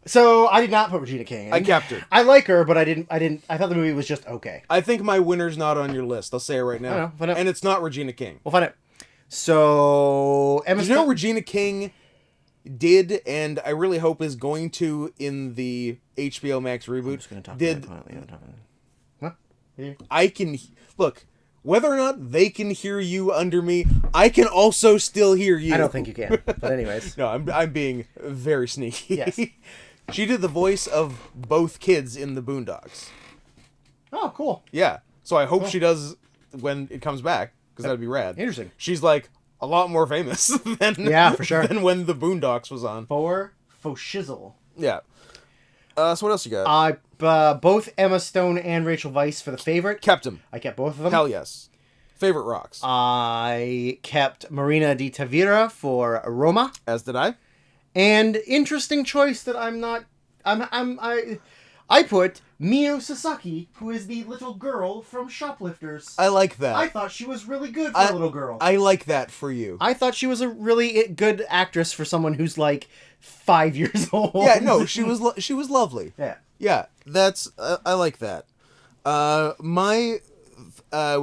So I did not put Regina King in. I kept her. I like her, but I didn't. I thought the movie was just okay. I think my winner's not on your list. I'll say it right now. Find out. And it's not Regina King. We'll find out. So Emma Did you know Regina King did, and I really hope is going to in the HBO Max reboot? I'm just gonna talk What? I can look. Whether or not they can hear you under me, I can also still hear you. I don't think you can. But anyways. No, I'm being very sneaky. Yes. She did the voice of both kids in the Boondocks. Oh, cool. Yeah. So I hope she does when it comes back, because that'd be rad. Interesting. She's like a lot more famous than for sure. than when the Boondocks was on. For shizzle. Yeah. So what else you got? Both Emma Stone and Rachel Weisz for The Favorite. Kept them. I kept both of them. Hell yes. Favorite rocks. I kept Marina di Tavira for Roma. As did I. And interesting choice that I put Mio Sasaki, who is the little girl from Shoplifters. I like that. I thought she was really good for a little girl. I like that for you. I thought she was a really good actress for someone who's like 5 years old. Yeah, no, she was lovely. Yeah. Yeah, that's I like that. We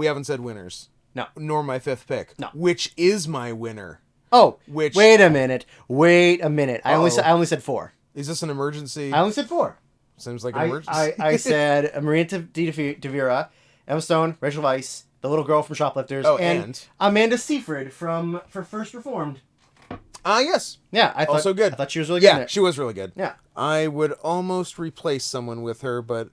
haven't said winners. No. Nor my fifth pick. No. Which is my winner. Oh, which? Wait a minute. I only said 4. Is this an emergency? I only said 4. Seems like an emergency. I said Marina di Tavira, Emma Stone, Rachel Weisz, the little girl from Shoplifters, and Amanda Seyfried for First Reformed. Yes. Yeah, I thought also good. I thought she was really good. Yeah, she was really good. Yeah. I would almost replace someone with her, but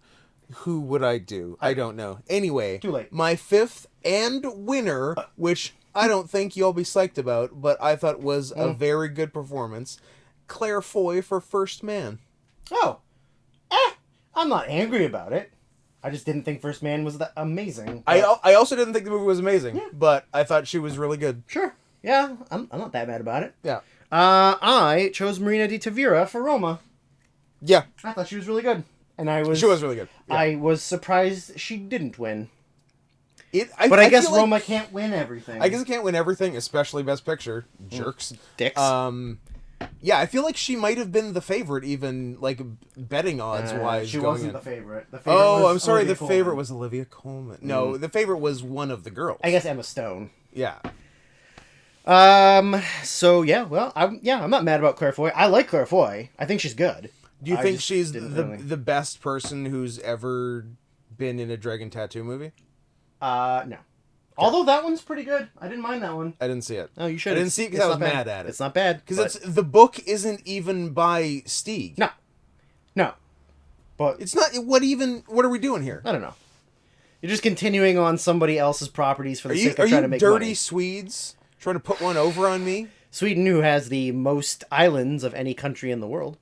who would I do? I don't know. Anyway, too late. My fifth and winner, which I don't think you'll be psyched about, but I thought was a very good performance, Claire Foy for First Man. Oh. I'm not angry about it. I just didn't think First Man was that amazing. I also didn't think the movie was amazing, but I thought she was really good. Sure. Yeah, I'm not that mad about it. Yeah. I chose Marina di Tavira for Roma. Yeah. I thought she was really good. And she was really good. Yeah. I was surprised she didn't win. I guess Roma can't win everything. I guess it can't win everything, especially Best Picture. Jerks. Dicks. Yeah, I feel like she might have been the favorite, even like betting odds wise. She wasn't the favorite. I'm sorry. The favorite was Olivia Colman. No, the favorite was one of the girls. I guess Emma Stone. Yeah. So yeah, well, I'm not mad about Claire Foy. I like Claire Foy. I think she's good. Do you think she's the best person who's ever been in a dragon tattoo movie? No. Although that one's pretty good. I didn't mind that one. I didn't see it. Oh, you should. I didn't see it because I was mad at it. It's not bad. Because the book isn't even by Stieg. No. But it's not. What are we doing here? I don't know. You're just continuing on somebody else's properties for the sake of trying to make money. Are you dirty money. Swedes trying to put one over on me? Sweden, who has the most islands of any country in the world.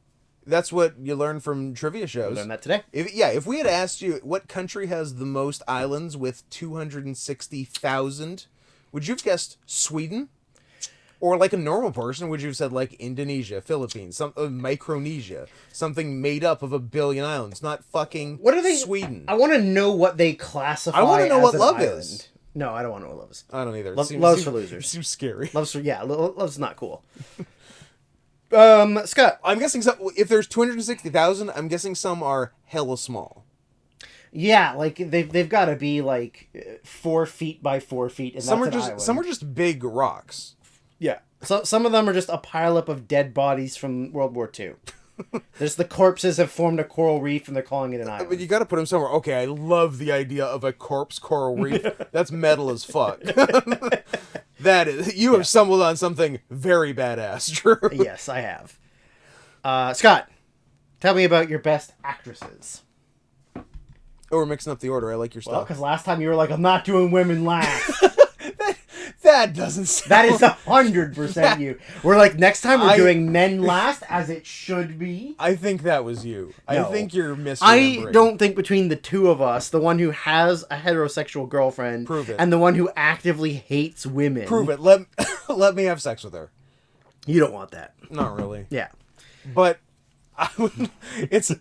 That's what you learn from trivia shows. We learned that today. If we had asked you what country has the most islands with 260,000, would you have guessed Sweden? Or like a normal person, would you have said like Indonesia, Philippines, Micronesia, something made up of 1 billion islands, not fucking Sweden? I want to know what they classify. I want to know what love island. is. No, I don't want to know what love is. I don't either. Love's for losers. Seems scary. Love's not cool. Scott. I'm guessing if there's 260,000, I'm guessing some are hella small. Yeah, like they've got to be like 4 feet by 4 feet, and some island. are just big rocks. Yeah. So some of them are just a pileup of dead bodies from World War II. There's the corpses have formed a coral reef and they're calling it an island. But you got to put them somewhere. Okay, I love the idea of a corpse coral reef. That's metal as fuck. That is, you have stumbled on something very badass, Drew. Yes, I have. Scott, tell me about your best actresses. Oh, we're mixing up the order. I like your style. Well, because last time you were like, I'm not doing women last. That doesn't sound... That is 100% you. We're like, next time we're doing men last, as it should be. I think that was you. No. I think you're misremembering. I don't think between the two of us, the one who has a heterosexual girlfriend, prove it, and the one who actively hates women, prove it. Let me have sex with her. You don't want that. Not really. Yeah, but it's a.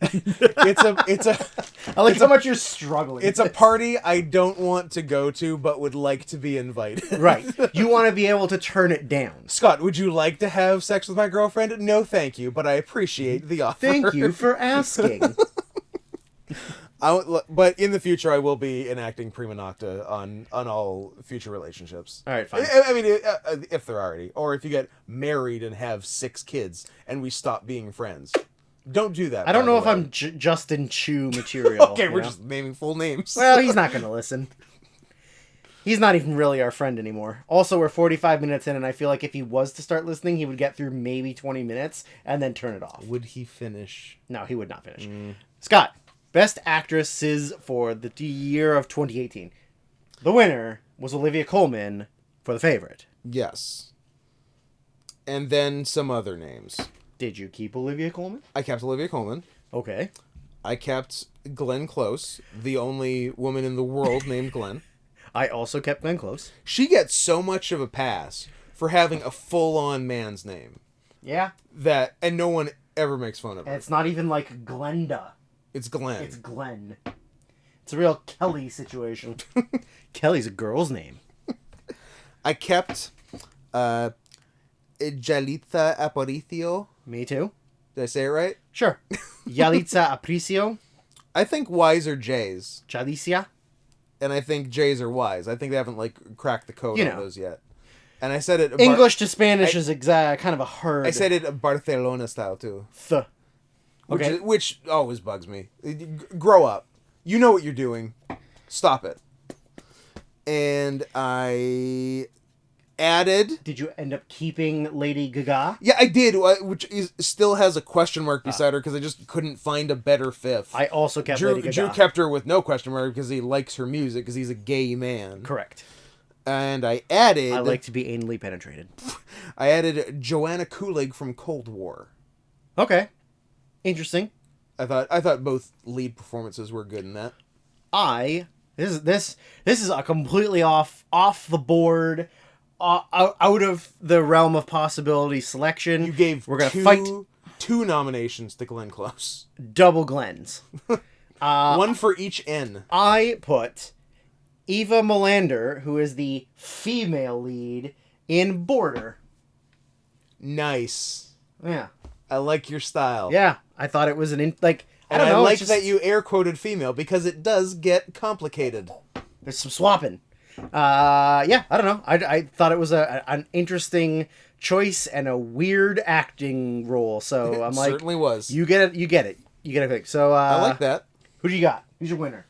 I like how much you're struggling. It's a party I don't want to go to, but would like to be invited. Right. You want to be able to turn it down. Scott, would you like to have sex with my girlfriend? No, thank you, but I appreciate the offer. Thank you for asking. But in the future, I will be enacting prima nocta on all future relationships. All right, fine. I mean, if they're already, or if you get married and have 6 kids and we stop being friends. Don't do that. I don't know if I'm Justin Chu material. Okay, we're just naming full names. Well, he's not going to listen. He's not even really our friend anymore. Also, we're 45 minutes in, and I feel like if he was to start listening, he would get through maybe 20 minutes and then turn it off. Would he finish? No, he would not finish. Scott, Best Actresses for the year of 2018. The winner was Olivia Colman for The Favorite. Yes. And then some other names. Did you keep Olivia Colman? I kept Olivia Colman. Okay. I kept Glenn Close, the only woman in the world named Glenn. I also kept Glenn Close. She gets so much of a pass for having a full-on man's name. Yeah. And no one ever makes fun of her. And it's not even like Glenda. It's Glenn. It's Glenn. It's a real Kelly situation. Kelly's a girl's name. I kept Yalitza Aparicio. Me too. Did I say it right? Sure. Yalitza Aparicio. I think Y's are J's. Jalicia. And I think J's are Y's. I think they haven't cracked the code on those yet. And I said it... English to Spanish is kind of a herd. I said it Barcelona style too. Okay. Which always bugs me. Grow up. You know what you're doing. Stop it. And I added... Did you end up keeping Lady Gaga? Yeah, I did, which still has a question mark beside her because I just couldn't find a better fifth. I also kept Lady Gaga. Drew kept her with no question mark because he likes her music because he's a gay man. Correct. And I added... I like to be anally penetrated. I added Joanna Kulig from Cold War. Okay. Interesting. I thought both lead performances were good in that. This is a completely off the board, out of the realm of possibility selection. You gave we're gonna fight two nominations to Glenn Close. Double Glens. One for each N. I put Eva Melander, who is the female lead in Border. Nice. Yeah. I like your style. Yeah, I thought it was I don't know. I like that you air quoted female because it does get complicated. There's some swapping. Yeah, I don't know. I thought it was an interesting choice and a weird acting role. So I'm like, certainly was. You get it. You get it. You get it quick. So I like that. Who do you got? Who's your winner?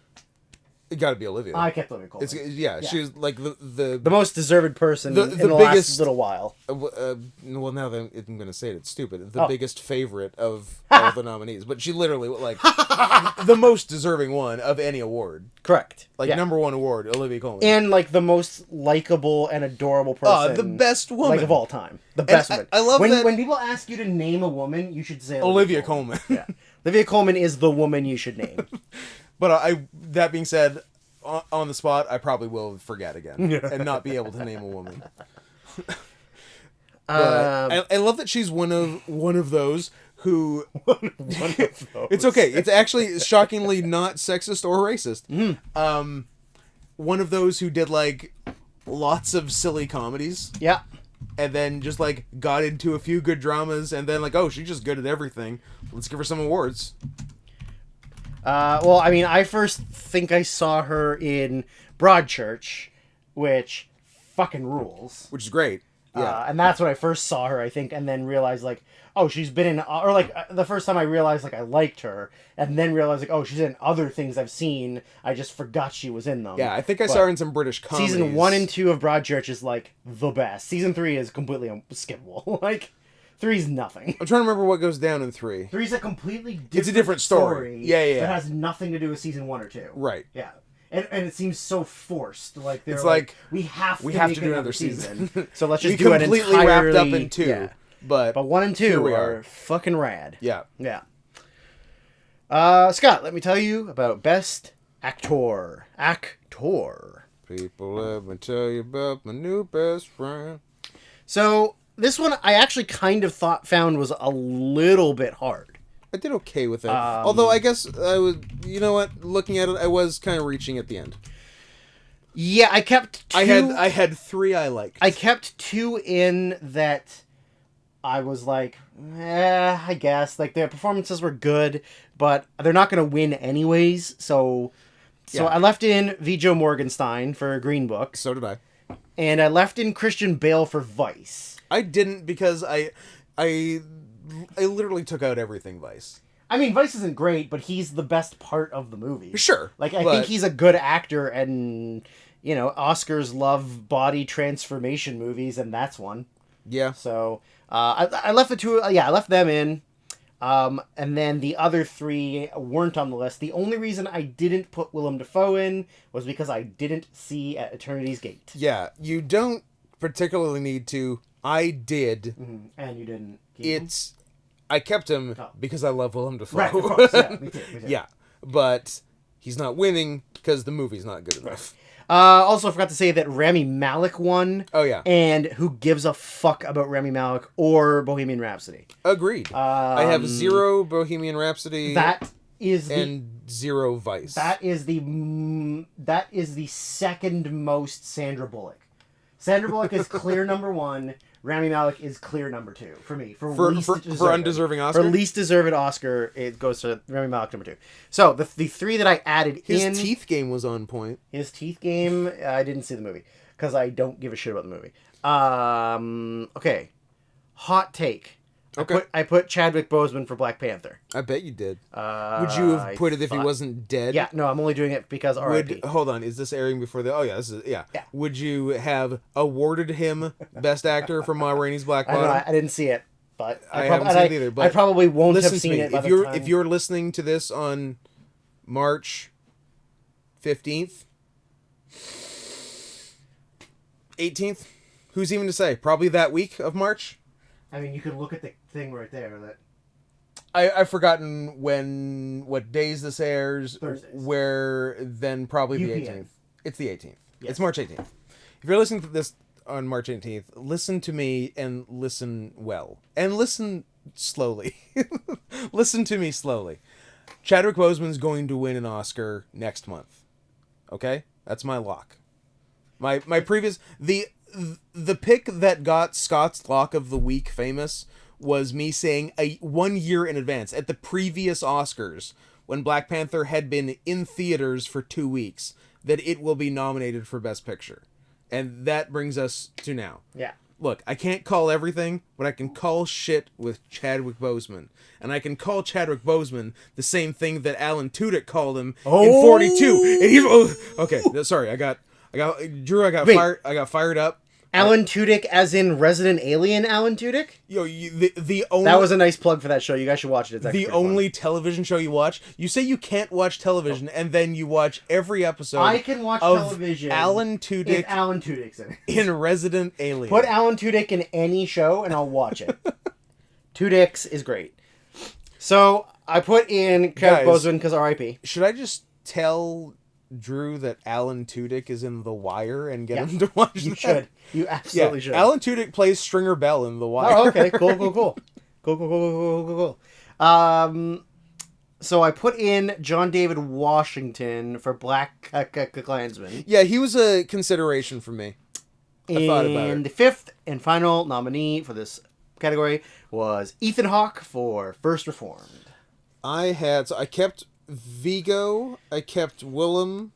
It got to be Olivia. I kept Olivia Colman. Yeah, she was like the most deserved person in the last little while. Well, now that I'm going to say it, it's stupid. The biggest favorite of all the nominees, but she literally the most deserving one of any award. Correct. Number one award, Olivia Colman, and the most likable and adorable person. The best woman of all time. The best woman. I love that when people ask you to name a woman, you should say Olivia Colman. Yeah, Olivia Colman is the woman you should name. But that being said, on the spot, I probably will forget again and not be able to name a woman. But I love that she's one of those who. One of those. It's okay. It's actually shockingly not sexist or racist. One of those who did lots of silly comedies. Yeah. And then just got into a few good dramas, and then oh, she's just good at everything. Let's give her some awards. Well, I mean, I first think I saw her in Broadchurch, which fucking rules. Which is great. Yeah. And that's when I first saw her, I think, and then realized, oh, she's been in... Or, the first time I realized, I liked her, and then realized, oh, she's in other things I've seen. I just forgot she was in them. Yeah, I think I saw her in some British comedies. Season 1 and 2 of Broadchurch is, the best. Season 3 is completely skippable. 3's nothing. I'm trying to remember what goes down in 3. 3's a completely different It's a different story. Yeah. That has nothing to do with season 1 or 2. Right. Yeah. and it seems so forced. Like they're It's like, we have to to make do another season. So let's just We do an completely entirely wrapped up in 2, Yeah. but 1 and 2 here we are are. fucking rad. Yeah. Yeah. Scott, let me tell you about Best Actor. People, let me tell you about my new best friend. So this one I actually kind of found was a little bit hard. I did okay with it. Although I guess I was, you know what, looking at it, I was kind of reaching at the end. Yeah, I kept 2. I had 3 I liked. I kept 2 in that I was like, I guess. Like, their performances were good, but they're not going to win anyways. So Yeah. I left in Viggo Morgenstein for Green Book. So did I. And I left in Christian Bale for Vice. I didn't because I literally took out everything Vice. I mean, Vice isn't great, but he's the best part of the movie. Sure. Like, I think he's a good actor, and, you know, Oscars love body transformation movies, and that's one. Yeah. So, I left the 2, I left them in. And then the other 3 weren't on the list. The only reason I didn't put Willem Dafoe in was because I didn't see At Eternity's Gate. Yeah, you don't particularly need to. I did. Mm-hmm. And you didn't keep him? I kept him because I love Willem Dafoe. Right, of course. Yeah, me too. Yeah, but he's not winning because the movie's not good enough. Also, I forgot to say that Rami Malek won. Oh, yeah. And who gives a fuck about Rami Malek or Bohemian Rhapsody? Agreed. I have 0 Bohemian Rhapsody. That is and 0 Vice. That is the second most Sandra Bullock. Sandra Bullock is clear number 1. Rami Malek is clear number 2 for me. For undeserving Oscar? For least deserved Oscar, it goes to Rami Malek number 2. So the 3 that I added His teeth game was on point. His teeth game, I didn't see the movie because I don't give a shit about the movie. Okay, hot take. Okay. I put Chadwick Boseman for Black Panther. I bet you did. Would you have put it if he wasn't dead? Yeah, no, I'm only doing it because R.I.P. Hold on, is this airing before the? Oh yeah, this is yeah. Yeah. Would you have awarded him Best Actor for Ma Rainey's Black Bottom? I didn't see it, but I haven't seen it either. But I probably won't have listen seen to me. it. By If the you're time... if you're listening to this on March 15th, 18th, who's even to say? Probably that week of March. I mean, you can look at the thing right there. That I've forgotten what days this airs. Thursdays. Where then probably the UPN. 18th. It's the 18th. Yes. It's March 18th. If you're listening to this on March 18th, listen to me and listen well. And listen slowly. Listen to me slowly. Chadwick Boseman's going to win an Oscar next month. Okay? That's my lock. My previous... The pick that got Scott's Lock of the Week famous was me saying 1 year in advance at the previous Oscars when Black Panther had been in theaters for 2 weeks that it will be nominated for Best Picture. And that brings us to now. yeah. Look, I can't call everything, but I can call shit with Chadwick Boseman. And I can call Chadwick Boseman the same thing that Alan Tudyk called him in 42. And he's okay, sorry, I got fired up. Alan Tudyk, as in Resident Alien Alan Tudyk? Yo, the only... That was a nice plug for that show. You guys should watch it. It's actually the only television show you watch. You say you can't watch television, and then you watch every episode. I can watch of television. Alan Tudyk If Alan Tudyk's in it. in Resident Alien. Put Alan Tudyk in any show, and I'll watch it. Tudyks is great. So I put in Chadwick Boseman because R.I.P. Should I just tell Drew that Alan Tudyk is in The Wire and get him to watch You that? should. You absolutely should. Alan Tudyk plays Stringer Bell in The Wire. Oh, okay. Cool. So I put in John David Washington for Black Klansman. Yeah, he was a consideration for me. I thought about it. And the 5th and final nominee for this category was Ethan Hawke for First Reformed. I kept Viggo. I kept Willem.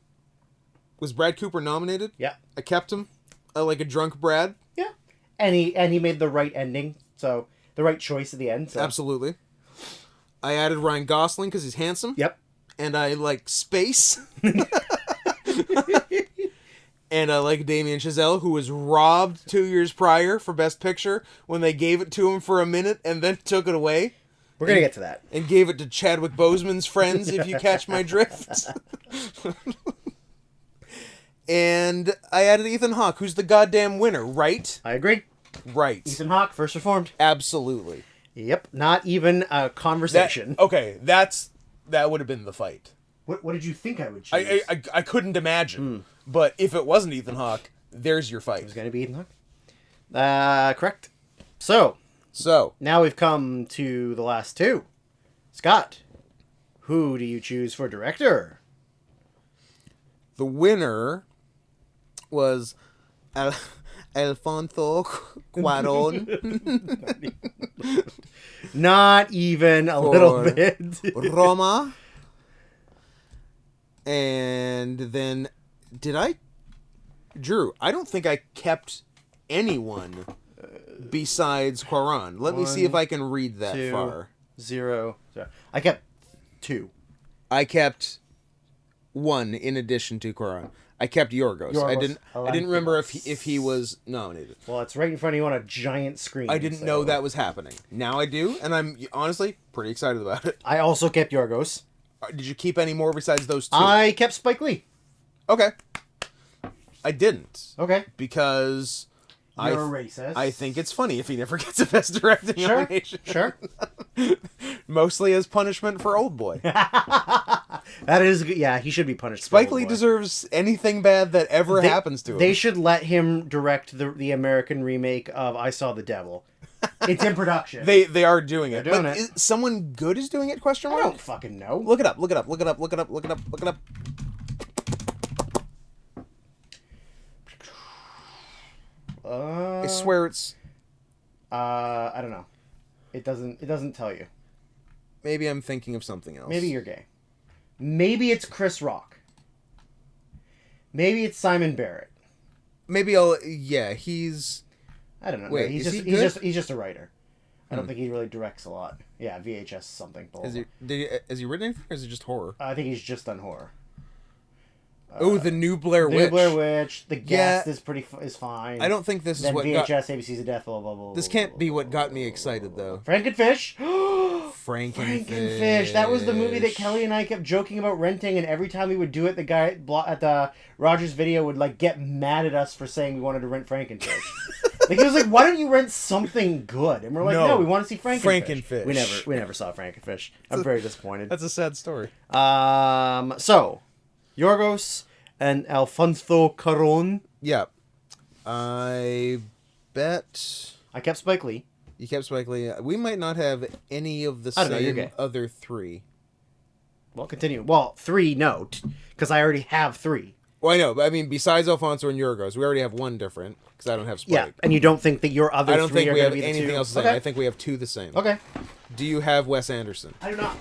Was Brad Cooper nominated? Yeah. I kept him. Like a drunk Brad. Yeah. And he made the right ending. So the right choice at the end. So. Absolutely. I added Ryan Gosling because he's handsome. Yep. And I like space. And I like Damien Chazelle, who was robbed 2 years prior for Best Picture when they gave it to him for a minute and then took it away. We're going to get to that. And gave it to Chadwick Boseman's friends, if you catch my drift. And I added Ethan Hawke, who's the goddamn winner, right? I agree. Right. Ethan Hawke, First Reformed. Absolutely. Yep. Not even a conversation. That would have been the fight. What did you think I would choose? I couldn't imagine. But if it wasn't Ethan Hawke, there's your fight. It was going to be Ethan Hawke. Correct. So, now we've come to the last two. Scott, who do you choose for director? The winner was Alfonso Cuarón. Not even a little bit. Roma. And then, Drew, I don't think I kept anyone besides Cuarón. Let me see if I can read that 2, far. 0. I kept 2. I kept 1 in addition to Cuarón. I kept Yorgos. I didn't remember if he was nominated. Well, it's right in front of you on a giant screen. I didn't know that was happening. Now I do, and I'm honestly pretty excited about it. I also kept Yorgos. Did you keep any more besides those 2? I kept Spike Lee. Okay. I didn't. Okay. Because You're a racist. I think it's funny if he never gets a Best Directing nomination. Sure. Mostly as punishment for Old Boy. That is good. Yeah, he should be punished. Spike Lee deserves anything bad that ever happens to him. They should let him direct the American remake of I Saw the Devil. It's in production. They are doing it. They're doing but it. someone good is doing it? Question I mark? don't fucking know. Look it up. Look it up. Look it up. Look it up. Look it up. Look it up. I swear it's. I don't know. It doesn't tell you. Maybe I'm thinking of something else. Maybe you're gay. Maybe it's Chris Rock. Maybe it's Simon Barrett. Maybe he's. I don't know. Wait, he's just a writer. I don't think he really directs a lot. Yeah, VHS something. Has he written anything, or is it just horror? I think he's just done horror. The new Blair Witch. New Blair Witch. The Guest is fine. I don't think this is what VHS, ABC's of Death, blah, blah, blah. This can't be what got me excited, though. Frankenfish? Frankenfish. That was the movie that Kelly and I kept joking about renting, and every time we would do it, the guy at the Rogers Video would get mad at us for saying we wanted to rent Frankenfish. He was like, "Why don't you rent something good?" And we're like, "No, we want to see Frankenfish." We never saw Frankenfish. I'm very disappointed. That's a sad story. So Yorgos and Alfonso Cuarón. Yeah. I bet I kept Spike Lee. You kept Spike Lee. We might not have any of the same other 3. Well, continue. Well, 3, no, because I already have 3. Well, I know, but I mean, besides Alfonso and Yorgos, we already have 1 different, because I don't have Spike. Yeah, and you don't think that your other 3 I don't think we have be anything else the same. I think we have 2 the same. Okay. Do you have Wes Anderson? I do not.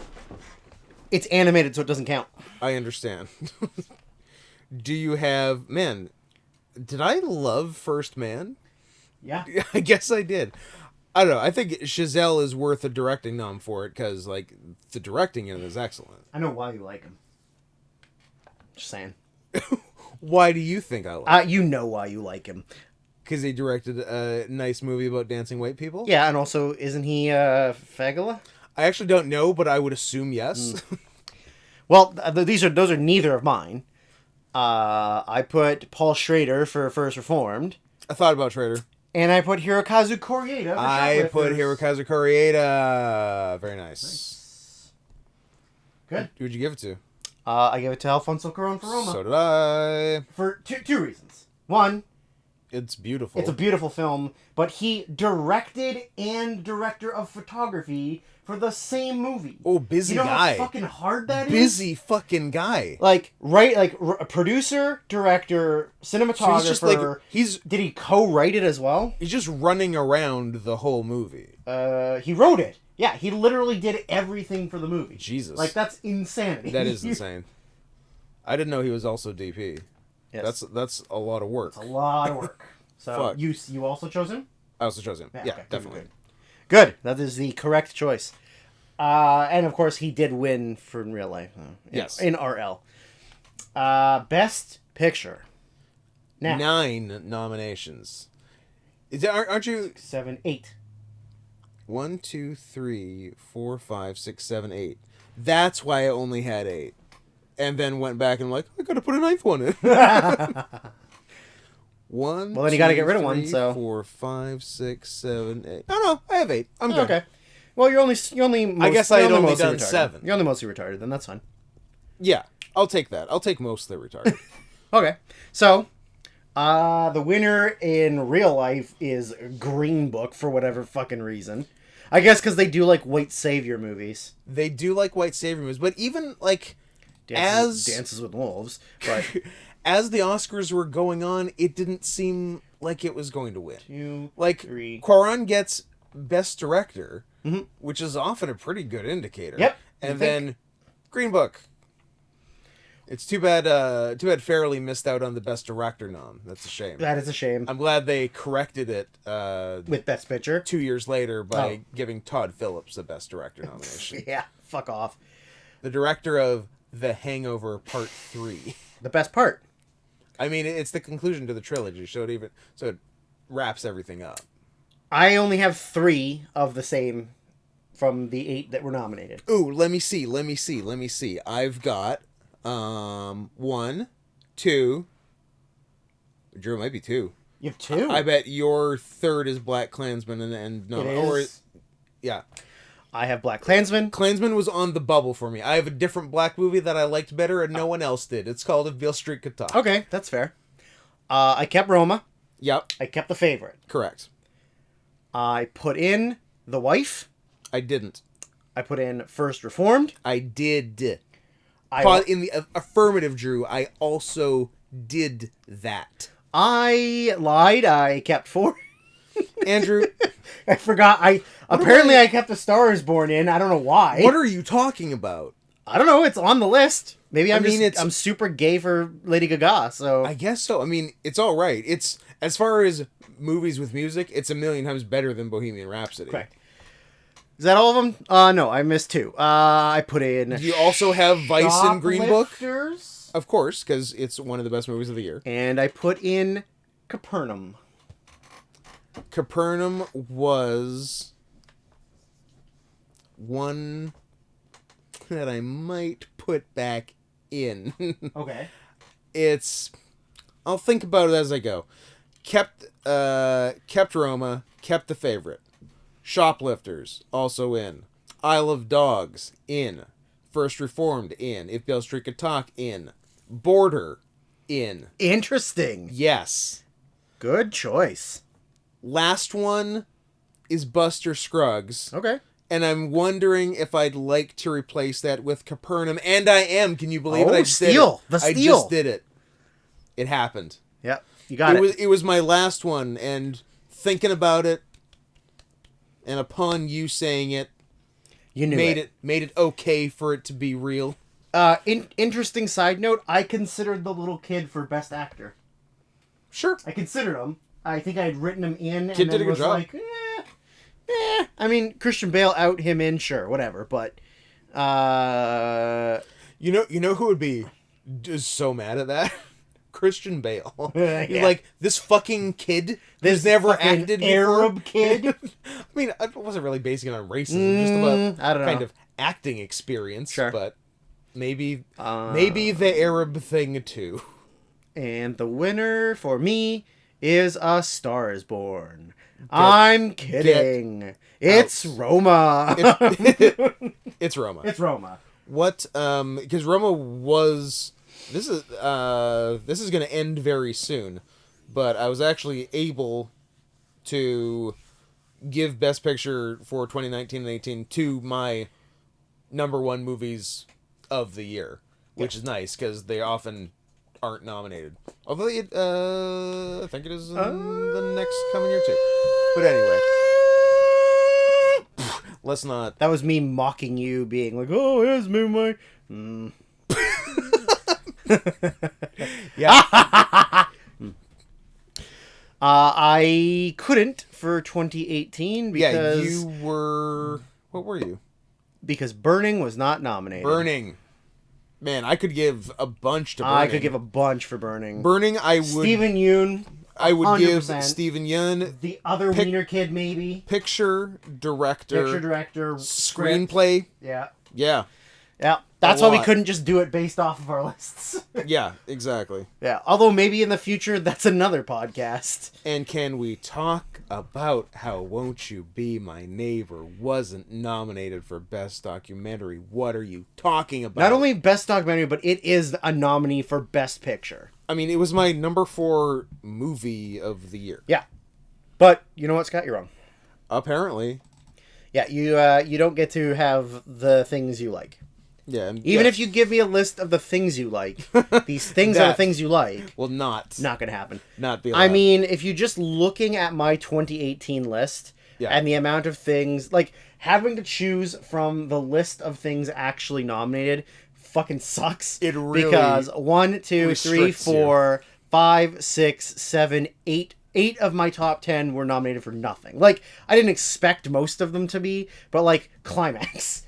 It's animated, so it doesn't count. I understand. Do you have... Man, did I love First Man? Yeah. I guess I did. I don't know. I think Chazelle is worth a directing nom for it, because, the directing in it is excellent. I know why you like him. Just saying. Why do you think I like him? You know why you like him. Because he directed a nice movie about dancing white people? Yeah, and also, isn't he Fagala? I actually don't know, but I would assume yes. Well, those are neither of mine. I put Paul Schrader for First Reformed. I thought about Schrader. And I put Hirokazu Koreeda for I put Hirokazu Koreeda. Very nice. Good. Who'd you give it to? I gave it to Alfonso Cuarón for Roma. So did I. For two reasons. One, it's beautiful. It's a beautiful film, but he directed and director of photography for the same movie. Oh, busy guy. You know how fucking hard that is? Busy fucking guy. A producer, director, cinematographer. Did he co-write it as well? He's just running around the whole movie. He wrote it. Yeah, he literally did everything for the movie. Jesus. That's insanity. That is insane. I didn't know he was also DP. Yes. That's a lot of work. It's a lot of work. So Fuck. you also chose him? I also chose him. Yeah, okay, definitely. Good. That is the correct choice. And of course, he did win for in real life. Yes. In RL. Best Picture. Now. 9 nominations. Aren't you... 7, 8. 1, 2, 3, 4, 5, 6, 7, 8. That's why I only had 8. and then went back and like, I gotta put a ninth one in. One. Well, then you got to get rid of one. So 4, 5, 6, 7, 8. No, I have 8. I'm good. Okay. Well, you're only. I guess I had only done retarded. 7. You're only mostly retarded. Then that's fine. Yeah, I'll take that. I'll take mostly retarded. Okay. So, the winner in real life is Green Book for whatever fucking reason. I guess because they do like white savior movies. They do like white savior movies, but even like Dances with Wolves, but as the Oscars were going on, it didn't seem like it was going to win. 2, like 3. Cuarón gets Best Director, which is often a pretty good indicator. Yep. And then Green Book. It's too bad Farrelly missed out on the Best Director nom. That's a shame. That is a shame. I'm glad they corrected it With Best Picture 2 years later by giving Todd Phillips a Best Director nomination. Yeah, fuck off. The director of The Hangover Part 3. The best part. I mean, it's the conclusion to the trilogy, so it wraps everything up. I only have 3 of the same from the 8 that were nominated. Ooh, let me see. I've got 1, 2. Drew, it might be 2. You have 2? I bet your third is Black Klansman and no, It or is. yeah. I have Black Klansman. Klansman was on the bubble for me. I have a different black movie that I liked better and no one else did. It's called If Beale Street Could Talk. Okay, that's fair. I kept Roma. Yep. I kept The Favorite. Correct. I put in The Wife. I didn't. I put in First Reformed. I did. In the affirmative, Drew, I also did that. I lied. I kept 4. Andrew, I forgot. I kept A Star Is Born in. I don't know why. What are you talking about? I don't know. It's on the list. Maybe I'm it's I'm super gay for Lady Gaga. So I guess so. I mean, it's all right. It's as far as movies with music, it's a million times better than Bohemian Rhapsody. correct. Is that all of them? No, I missed 2. I put in. Do you also have Vice and Green Book? Shoplifters. Of course, because it's one of the best movies of the year. And I put in Capernaum. Capernaum was one that I might put back in. Okay. I'll think about it as I go. Kept Roma, kept The Favorite. Shoplifters, also in. Isle of Dogs, in. First Reformed, in. If Beale Street Could Talk, in. Border, in. Interesting. Yes. Good choice. Last one is Buster Scruggs. Okay. And I'm wondering if I'd like to replace that with Capernaum. And I am. Can you believe it? I just did it. The I steal. just did it. It happened. Yep. You got it. It was my last one. And thinking about it, and upon you saying it, You knew made it okay for it to be real. Interesting side note, I considered the little kid for best actor. Sure. I considered him. I think I had written him in Kid and did then a good was job. like, I mean, Christian Bale out him in, sure, whatever, but You know who would be just so mad at that? Christian Bale. Yeah. You're like, this fucking kid who's never fucking acted Arab before? kid. I mean, I wasn't really basing it on racism, just about I don't know. kind of acting experience. Sure. But maybe the Arab thing too. And the winner for me is A Star Is Born. I'm kidding. It's Roma. It's Roma. It's Roma. What? Because Roma was. This is going to end very soon, but I was actually able to give Best Picture for 2019 and 18 to my number 1 movies of the year, which is nice because they often aren't nominated. Although I think it is in the next coming year too. But anyway, let's not. That was me mocking you, being like, "Oh, here's me, my." Yeah. I couldn't for 2018 because Yeah, you were. What were you? Because Burning was not nominated. Burning. Man, I could give a bunch to Burning. I could give a bunch for Burning. Burning, I would. Stephen Yeun. I would give 100%. Stephen Yeun. The other Wiener kid, maybe. Picture director. Picture director. Script. Screenplay. Yeah. Yeah. Yeah. That's why we couldn't just do it based off of our lists. Yeah, exactly. Yeah, although maybe in the future that's another podcast. And can we talk about how Won't You Be My Neighbor wasn't nominated for Best Documentary? What are you talking about? Not only Best Documentary, but it is a nominee for Best Picture. I mean, it was my number 4 movie of the year. Yeah. But, you know what, Scott? You're wrong. Apparently. Yeah, you don't get to have the things you like. Yeah. And Even if you give me a list of the things you like, these things are the things you like. Will not Not going to happen. Not be allowed. I mean, if you're just looking at my 2018 list and the amount of things, like, having to choose from the list of things actually nominated fucking sucks. It really because 1, 2, 3, 4, 5, 6, 7, 8. 8 of my top 10 were nominated for nothing. Like, I didn't expect most of them to be, but, like, Climax,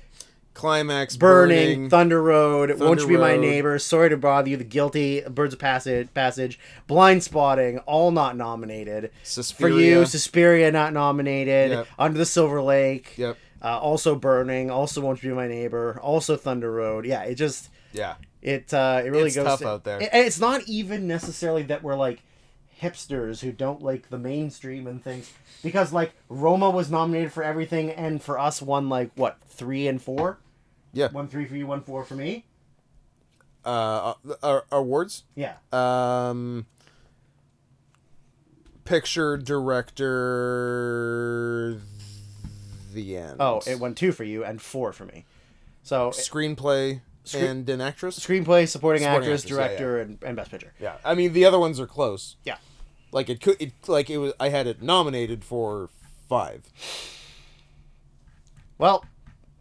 Burning, Thunder Road, Won't You Be My Neighbor, Sorry to Bother You, The Guilty, Birds of Passage, Blind Spotting, all not nominated. Suspiria. For You, Suspiria not nominated. Yep. Under the Silver Lake. Yep. Also Burning, also Won't You Be My Neighbor, also Thunder Road. Yeah, it just... Yeah. It really it's goes... tough out there. And it's not even necessarily that we're, like, hipsters who don't like the mainstream and things, because like Roma was nominated for everything and for us won like what 3 and 4. Yeah, 1 3 for you, 1 4 for me. Awards. Yeah. Picture, director, the end. Oh, it won 2 for you and 4 for me. So screenplay and an actress. Screenplay, supporting actress, director, yeah. And best picture. Yeah, I mean the other ones are close. Yeah. Like it was. I had it nominated for 5. Well,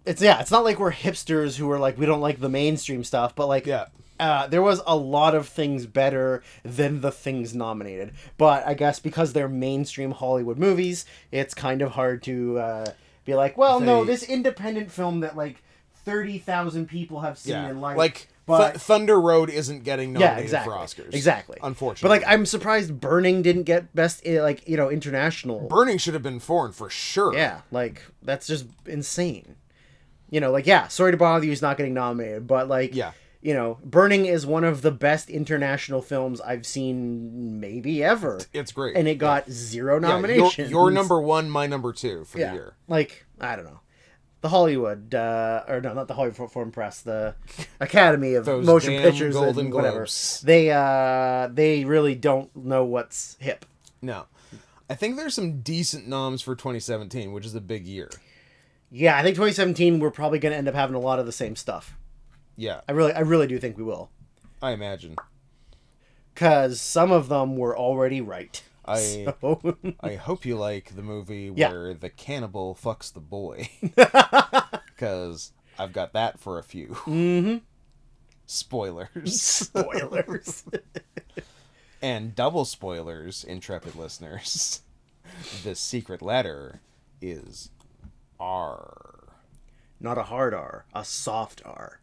it's not like we're hipsters who are like we don't like the mainstream stuff, but like there was a lot of things better than the things nominated. But I guess because they're mainstream Hollywood movies, it's kind of hard to be like, well, no, this independent film that like 30,000 people have seen and liked. Like but Thunder Road isn't getting nominated for Oscars. Exactly. Unfortunately. But like I'm surprised Burning didn't get best international. Burning should have been foreign for sure. Yeah, like that's just insane. Like Sorry to Bother You is not getting nominated, but like Burning is one of the best international films I've seen maybe ever. It's great. And it got 0 nominations. Your number 1, my number 2 for the year. Like, I don't know. The Hollywood, or no, not the Hollywood Foreign Press, the Academy of Motion Pictures Golden and whatever. Globes. They really don't know what's hip. No. I think there's some decent noms for 2017, which is a big year. Yeah, I think 2017 we're probably going to end up having a lot of the same stuff. Yeah. I really do think we will. I imagine. Because some of them were already right. I hope you like the movie where the cannibal fucks the boy. Because I've got that for a few. Mm-hmm. Spoilers. And double spoilers, intrepid listeners. The secret letter is R. Not a hard R, a soft R.